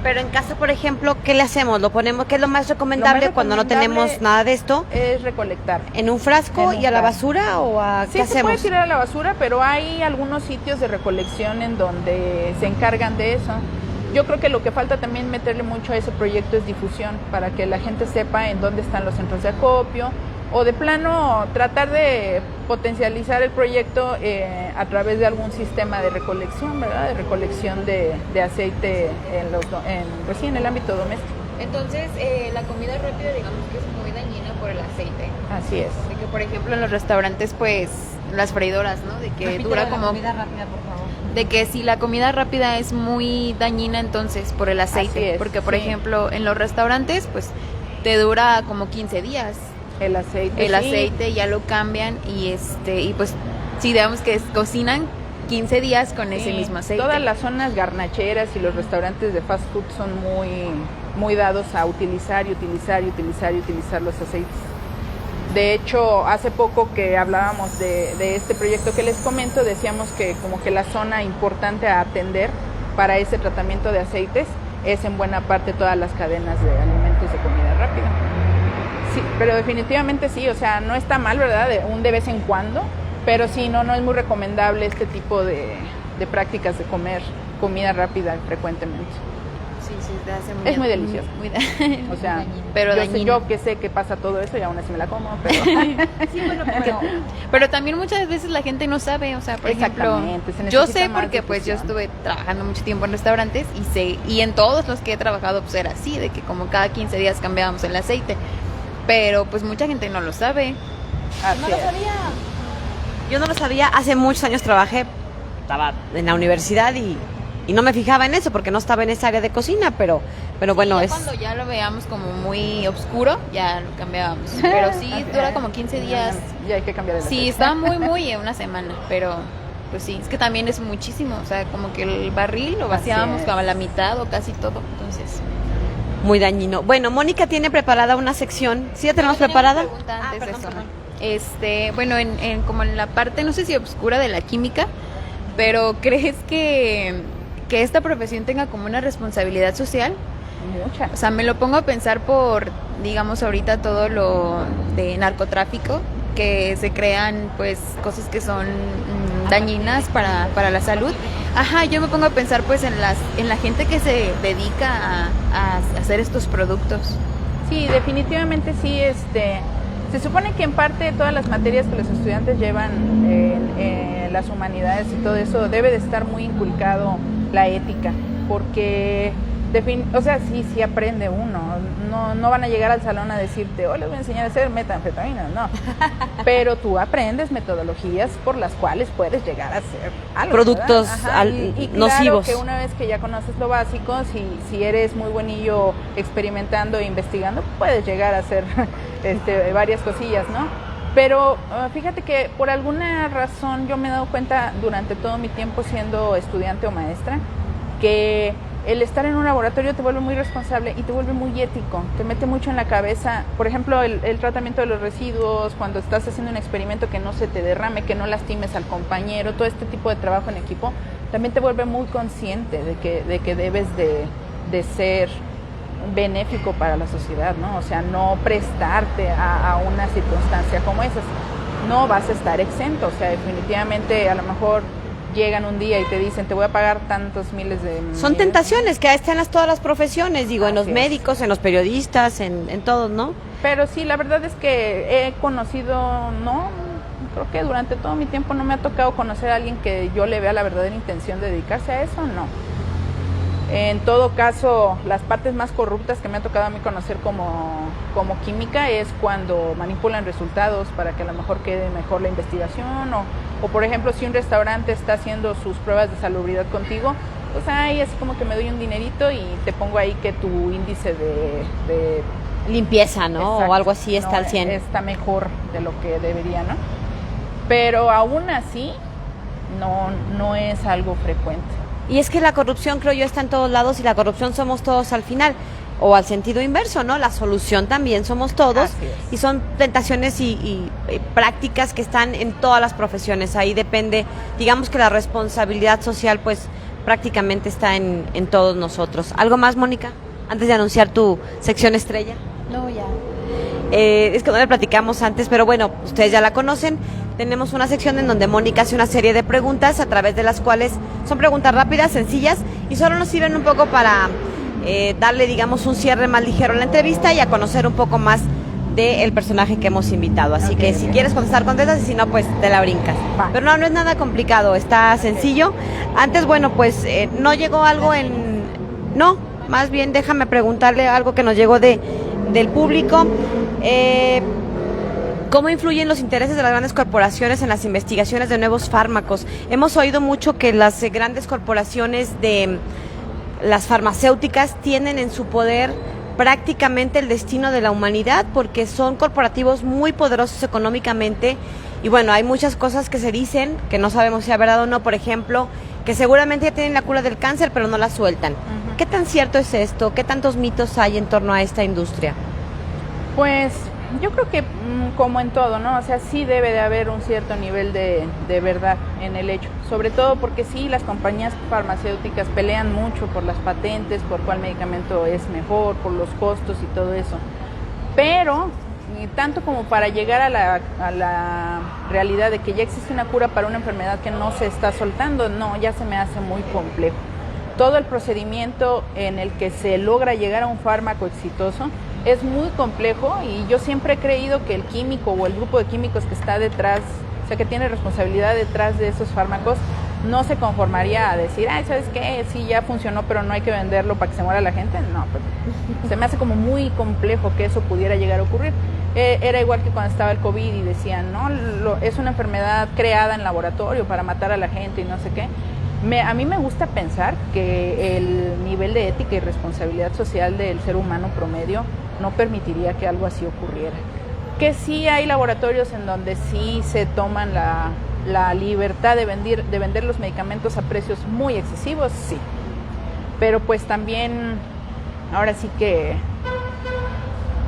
Pero en casa, por ejemplo, ¿qué le hacemos? ¿Lo ponemos? ¿Qué es lo más recomendable cuando no tenemos nada de esto? Es recolectar. ¿En un frasco y a la basura o qué hacemos? Sí, se puede tirar a la basura, pero hay algunos sitios de recolección en donde se encargan de eso. Yo creo que lo que falta también meterle mucho a ese proyecto es difusión, para que la gente sepa en dónde están los centros de acopio, o de plano tratar de potencializar el proyecto a través de algún sistema de recolección, ¿verdad? De recolección de aceite en el ámbito doméstico. Entonces, la comida rápida, digamos que es muy dañina por el aceite. Así es. De que, por ejemplo, en los restaurantes, pues, las freidoras, ¿no? De que dura como... comida rápida, por favor. De que si la comida rápida es muy dañina, entonces, por el aceite. Porque, por ejemplo, en los restaurantes, pues, te dura como 15 días. El aceite ya lo cambian y pues sí, digamos que cocinan 15 días con ese mismo aceite. Todas las zonas garnacheras y los restaurantes de fast food son muy dados a utilizar los aceites. De hecho, hace poco que hablábamos de este proyecto que les comento, decíamos que como que la zona importante a atender para ese tratamiento de aceites es en buena parte todas las cadenas de alimentos de comida rápida. Sí, pero definitivamente sí, o sea, no está mal, ¿verdad? De vez en cuando, pero sí, no es muy recomendable este tipo de prácticas de comer comida rápida frecuentemente. Sí, te hace es muy delicioso. O sea, pero yo que sé que pasa todo eso y aún así me la como, pero... sí, bueno, pero también muchas veces la gente no sabe, o sea, por ejemplo, yo sé porque pues yo estuve trabajando mucho tiempo en restaurantes y en todos los que he trabajado pues era así, de que como cada 15 días cambiábamos el aceite. Pero pues mucha gente no lo sabe. No lo sabía. Yo no lo sabía. Hace muchos años trabajé, estaba en la universidad y no me fijaba en eso porque no estaba en esa área de cocina, pero bueno, es... Cuando ya lo veamos como muy oscuro, ya lo cambiábamos. Pero sí, dura como 15 días. Ya hay que cambiar el aceite. Sí, está muy en una semana, pero pues sí, es que también es muchísimo. O sea, como que el barril lo vaciábamos como a la mitad o casi todo, entonces... muy dañino. Bueno, Mónica tiene preparada una sección. ¿Sí ya tenemos preparada? Bueno, como en la parte, no sé si oscura de la química, pero ¿crees que esta profesión tenga como una responsabilidad social? Mucha. O sea, me lo pongo a pensar por, digamos, ahorita todo lo de narcotráfico, que se crean pues cosas que son dañinas para la salud. Ajá, yo me pongo a pensar pues en la gente que se dedica a hacer estos productos. Sí, definitivamente sí. Se supone que en parte todas las materias que los estudiantes llevan en las humanidades y todo eso debe de estar muy inculcado la ética, porque sí aprende uno. No van a llegar al salón a decirte, les voy a enseñar a hacer metanfetaminas, no. Pero tú aprendes metodologías por las cuales puedes llegar a hacer algo, productos y nocivos. Claro que una vez que ya conoces lo básico, si eres muy buenillo experimentando e investigando, puedes llegar a hacer varias cosillas, ¿no? Pero fíjate que por alguna razón yo me he dado cuenta durante todo mi tiempo siendo estudiante o maestra que el estar en un laboratorio te vuelve muy responsable y te vuelve muy ético, te mete mucho en la cabeza, por ejemplo, el tratamiento de los residuos, cuando estás haciendo un experimento que no se te derrame, que no lastimes al compañero, todo este tipo de trabajo en equipo, también te vuelve muy consciente de que debes de ser benéfico para la sociedad, ¿no? O sea, no prestarte a una circunstancia como esas, no vas a estar exento, o sea, definitivamente a lo mejor llegan un día y te dicen, te voy a pagar tantos miles de... Son tentaciones que están en todas las profesiones, digo, en los Así médicos, en los periodistas, en todos, ¿no? Pero sí, la verdad es que he conocido, creo que durante todo mi tiempo no me ha tocado conocer a alguien que yo le vea la verdadera intención de dedicarse a eso, no. En todo caso, las partes más corruptas que me ha tocado a mí conocer como química es cuando manipulan resultados para que a lo mejor quede mejor la investigación o por ejemplo, si un restaurante está haciendo sus pruebas de salubridad contigo, pues ahí así como que me doy un dinerito y te pongo ahí que tu índice de limpieza, ¿no? Exacto, o algo así está al 100. Está mejor de lo que debería, ¿no? Pero aún así no es algo frecuente. Y es que la corrupción, creo yo, está en todos lados y la corrupción somos todos al final, o al sentido inverso, ¿no? La solución también somos todos. Así es. Y son tentaciones y prácticas que están en todas las profesiones. Ahí depende, digamos que la responsabilidad social pues prácticamente está en todos nosotros. ¿Algo más, Mónica? Antes de anunciar tu sección estrella. No, ya. Es que no le platicamos antes, pero bueno, ustedes ya la conocen. Tenemos una sección en donde Mónica hace una serie de preguntas a través de las cuales son preguntas rápidas, sencillas y solo nos sirven un poco para darle, digamos, un cierre más ligero a la entrevista y a conocer un poco más del personaje que hemos invitado. Así que si quieres contestar, contestas y si no, pues te la brincas. Va. Pero no es nada complicado, está sencillo. Antes, bueno, pues no llegó algo No, más bien déjame preguntarle algo que nos llegó del público. ¿Cómo influyen los intereses de las grandes corporaciones en las investigaciones de nuevos fármacos? Hemos oído mucho que las grandes corporaciones de las farmacéuticas tienen en su poder prácticamente el destino de la humanidad porque son corporativos muy poderosos económicamente y bueno, hay muchas cosas que se dicen que no sabemos si es verdad o no, por ejemplo, que seguramente ya tienen la cura del cáncer pero no la sueltan. Uh-huh. ¿Qué tan cierto es esto? ¿Qué tantos mitos hay en torno a esta industria? Pues yo creo que como en todo, ¿no? O sea, sí debe de haber un cierto nivel de verdad en el hecho, sobre todo porque sí, las compañías farmacéuticas pelean mucho por las patentes, por cuál medicamento es mejor, por los costos y todo eso, pero tanto como para llegar a la realidad de que ya existe una cura para una enfermedad que no se está soltando, no, ya se me hace muy complejo. Todo el procedimiento en el que se logra llegar a un fármaco exitoso es muy complejo y yo siempre he creído que el químico o el grupo de químicos que está detrás, o sea, que tiene responsabilidad detrás de esos fármacos, no se conformaría a decir, ¿sabes qué? Sí, ya funcionó, pero no hay que venderlo para que se muera la gente. No, pero se me hace como muy complejo que eso pudiera llegar a ocurrir. Era igual que cuando estaba el COVID y decían, no, es una enfermedad creada en laboratorio para matar a la gente y no sé qué. A mí me gusta pensar que el nivel de ética y responsabilidad social del ser humano promedio no permitiría que algo así ocurriera. Que sí hay laboratorios en donde sí se toman la libertad de vender los medicamentos a precios muy excesivos, sí. Pero pues también ahora sí que,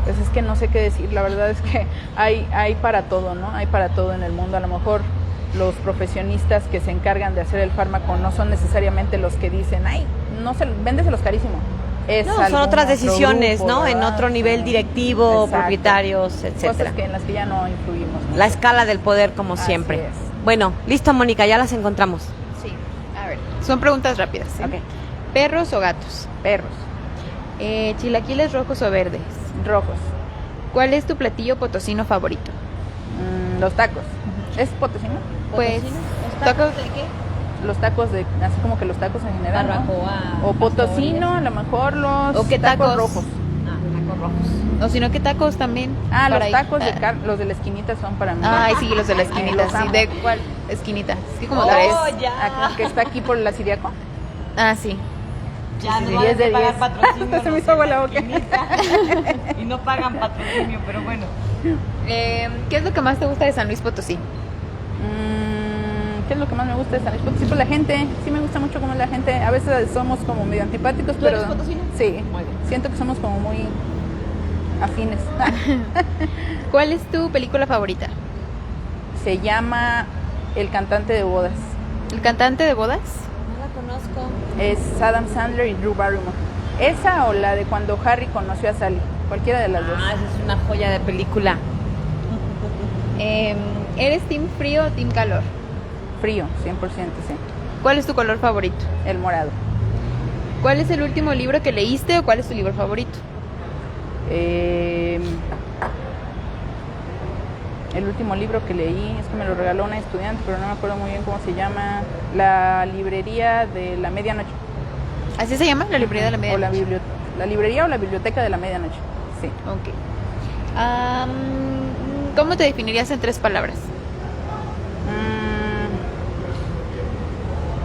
pues es que no sé qué decir, la verdad es que hay para todo, ¿no? Hay para todo en el mundo. A lo mejor los profesionistas que se encargan de hacer el fármaco no son necesariamente los que dicen, ay, no se, véndeselos carísimo. No, son otras decisiones, grupo, ¿no? ¿verdad? En otro nivel directivo, Exacto. propietarios, etcétera. Cosas que en las que ya no influimos, ¿no? La escala del poder, como Así siempre. es. Bueno, listo, Mónica, ya las encontramos. Sí, a ver, son preguntas rápidas. ¿Sí? Ok. ¿Perros o gatos? Perros, ¿Chilaquiles rojos o verdes? rojos, ¿Cuál es tu platillo potosino favorito? los tacos. ¿Es potosino? Pues, ¿Tacos de qué? Los tacos de, así como que los tacos en general, ¿no? Barbacoa, O potosino, a lo mejor los ¿O qué tacos? rojos. Tacos rojos. O si no, ¿qué tacos también? Ah, los Para tacos ir- los de la esquinita son para mí. Ay, sí, los de la Ay, esquinita, los sí. amo. ¿De cuál esquinita? Sí, como Oh, tres. ya. Aquí, que está aquí por la Siriaco. Ah, sí. Ya Sí, no sí, van 10 de a pagar 10. patrocinio. Se me no hizo sé, agua la la boca. esquinita. Y no pagan patrocinio, pero bueno. ¿Qué es lo que más te gusta de San Luis Potosí? ¿Qué es lo que más me gusta de San Luis Potosí? Pues la gente, sí me gusta mucho cómo es la gente. A veces somos como medio antipáticos, ¿Tú pero eres potosino? sí, Muy bien. siento que somos como muy afines. ¿Cuál es tu película favorita? Se llama El cantante de bodas. ¿El cantante de bodas? No la conozco. Es Adam Sandler y Drew Barrymore. Esa o la de cuando Harry conoció a Sally. Cualquiera de las dos. Ah, esa es una joya de película. ¿Eres team frío o team calor? Frío, 100%, sí. ¿Cuál es tu color favorito? El morado. ¿Cuál es el último libro que leíste o cuál es tu libro favorito? El último libro que leí, es que me lo regaló una estudiante, pero no me acuerdo muy bien cómo se llama. La librería de la medianoche. ¿Así se llama? ¿La librería de la O medianoche? la librería o la biblioteca de la medianoche. Sí. Ok. ¿Cómo te definirías en 3 palabras?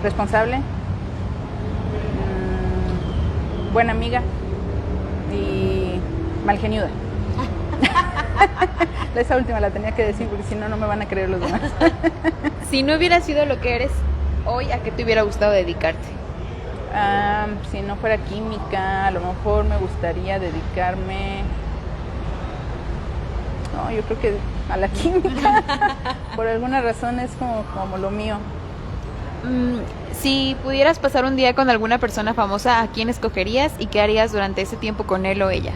Responsable. Buena amiga. Y malgeniuda. Esa última la tenía que decir porque si no, no me van a creer los demás. Si no hubieras sido lo que eres hoy, ¿a qué te hubiera gustado dedicarte? Si no fuera química, a lo mejor me gustaría dedicarme. No, yo creo que a la química. Por alguna razón es como lo mío. Si pudieras pasar un día con alguna persona famosa, ¿a quién escogerías y qué harías durante ese tiempo con él o ella?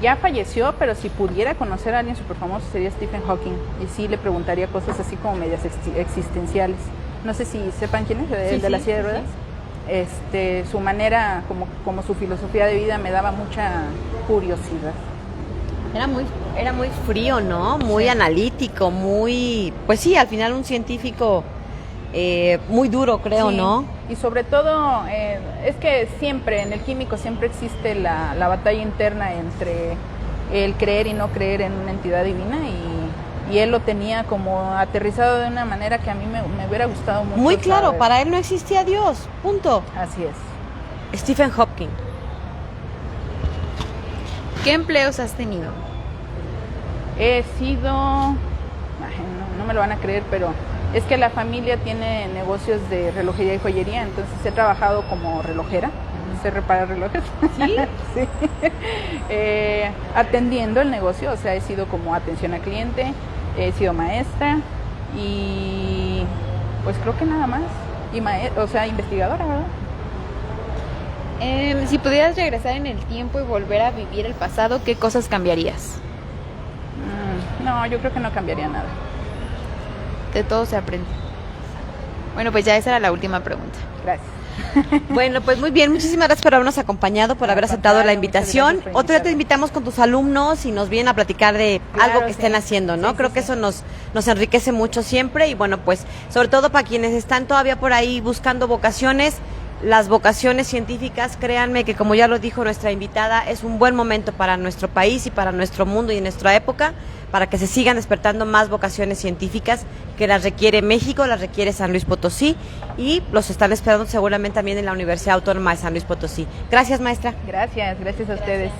Ya falleció, pero si pudiera conocer a alguien súper famoso sería Stephen Hawking. Y sí le preguntaría cosas así como medias existenciales. No sé si sepan quién es, el de la silla de ruedas. Su manera, como su filosofía de vida me daba mucha curiosidad. Era muy frío, ¿no? Muy analítico, muy... Pues sí, al final un científico muy duro, creo, Sí, ¿no? Y sobre todo, es que siempre, en el químico siempre existe la batalla interna entre el creer y no creer en una entidad divina y él lo tenía como aterrizado de una manera que a mí me hubiera gustado mucho. Muy claro, saber. para él no existía Dios, punto. Así es. Stephen Hawking. ¿Qué empleos has tenido? He sido, no me lo van a creer, pero es que la familia tiene negocios de relojería y joyería, entonces he trabajado como relojera, sé reparar relojes. ¿Sí? Sí. Atendiendo el negocio, o sea, he sido como atención al cliente, he sido maestra y pues creo que nada más, y o sea, investigadora, ¿verdad? Si pudieras regresar en el tiempo y volver a vivir el pasado, ¿qué cosas cambiarías? No, yo creo que no cambiaría nada. De todo se aprende. Bueno, pues ya esa era la última pregunta. Gracias. Bueno, pues muy bien, muchísimas gracias por habernos acompañado, por haber aceptado la Muchas invitación. gracias por Otro día te invitarme. invitamos con tus alumnos y nos vienen a platicar de Claro, algo que sí. estén haciendo, ¿no? Sí, Creo sí, que sí. eso nos enriquece mucho siempre y bueno, pues sobre todo para quienes están todavía por ahí buscando vocaciones, las vocaciones científicas, créanme que como ya lo dijo nuestra invitada, es un buen momento para nuestro país y para nuestro mundo y en nuestra época, para que se sigan despertando más vocaciones científicas que las requiere México, las requiere San Luis Potosí y los están esperando seguramente también en la Universidad Autónoma de San Luis Potosí. Gracias, maestra. Gracias a ustedes.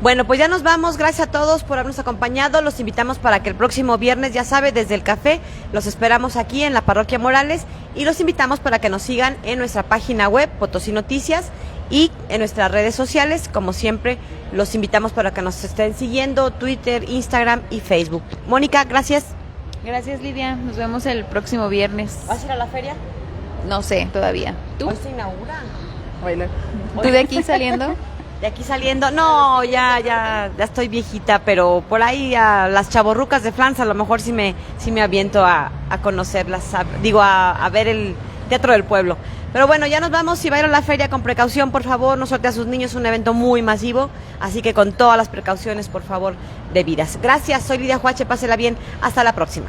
Bueno, pues ya nos vamos. Gracias a todos por habernos acompañado. Los invitamos para que el próximo viernes, ya sabe, desde el café, los esperamos aquí en la Parroquia Morales y los invitamos para que nos sigan en nuestra página web, Potosí Noticias, y en nuestras redes sociales, como siempre, los invitamos para que nos estén siguiendo, Twitter, Instagram y Facebook. Mónica, gracias. Gracias, Lidia. Nos vemos el próximo viernes. ¿Vas a ir a la feria? No sé, todavía. ¿Tú? Hoy se inaugura. Bailar. ¿Tú de aquí saliendo? De aquí saliendo, no, ya estoy viejita, pero por ahí a las chavorrucas de Flans a lo mejor sí me aviento a conocerlas, a ver el Teatro del Pueblo. Pero bueno, ya nos vamos. Si va a ir a la feria, con precaución, por favor, no suelte a sus niños, es un evento muy masivo, así que con todas las precauciones, por favor, debidas. Gracias, soy Lidia Huache, pásela bien, hasta la próxima.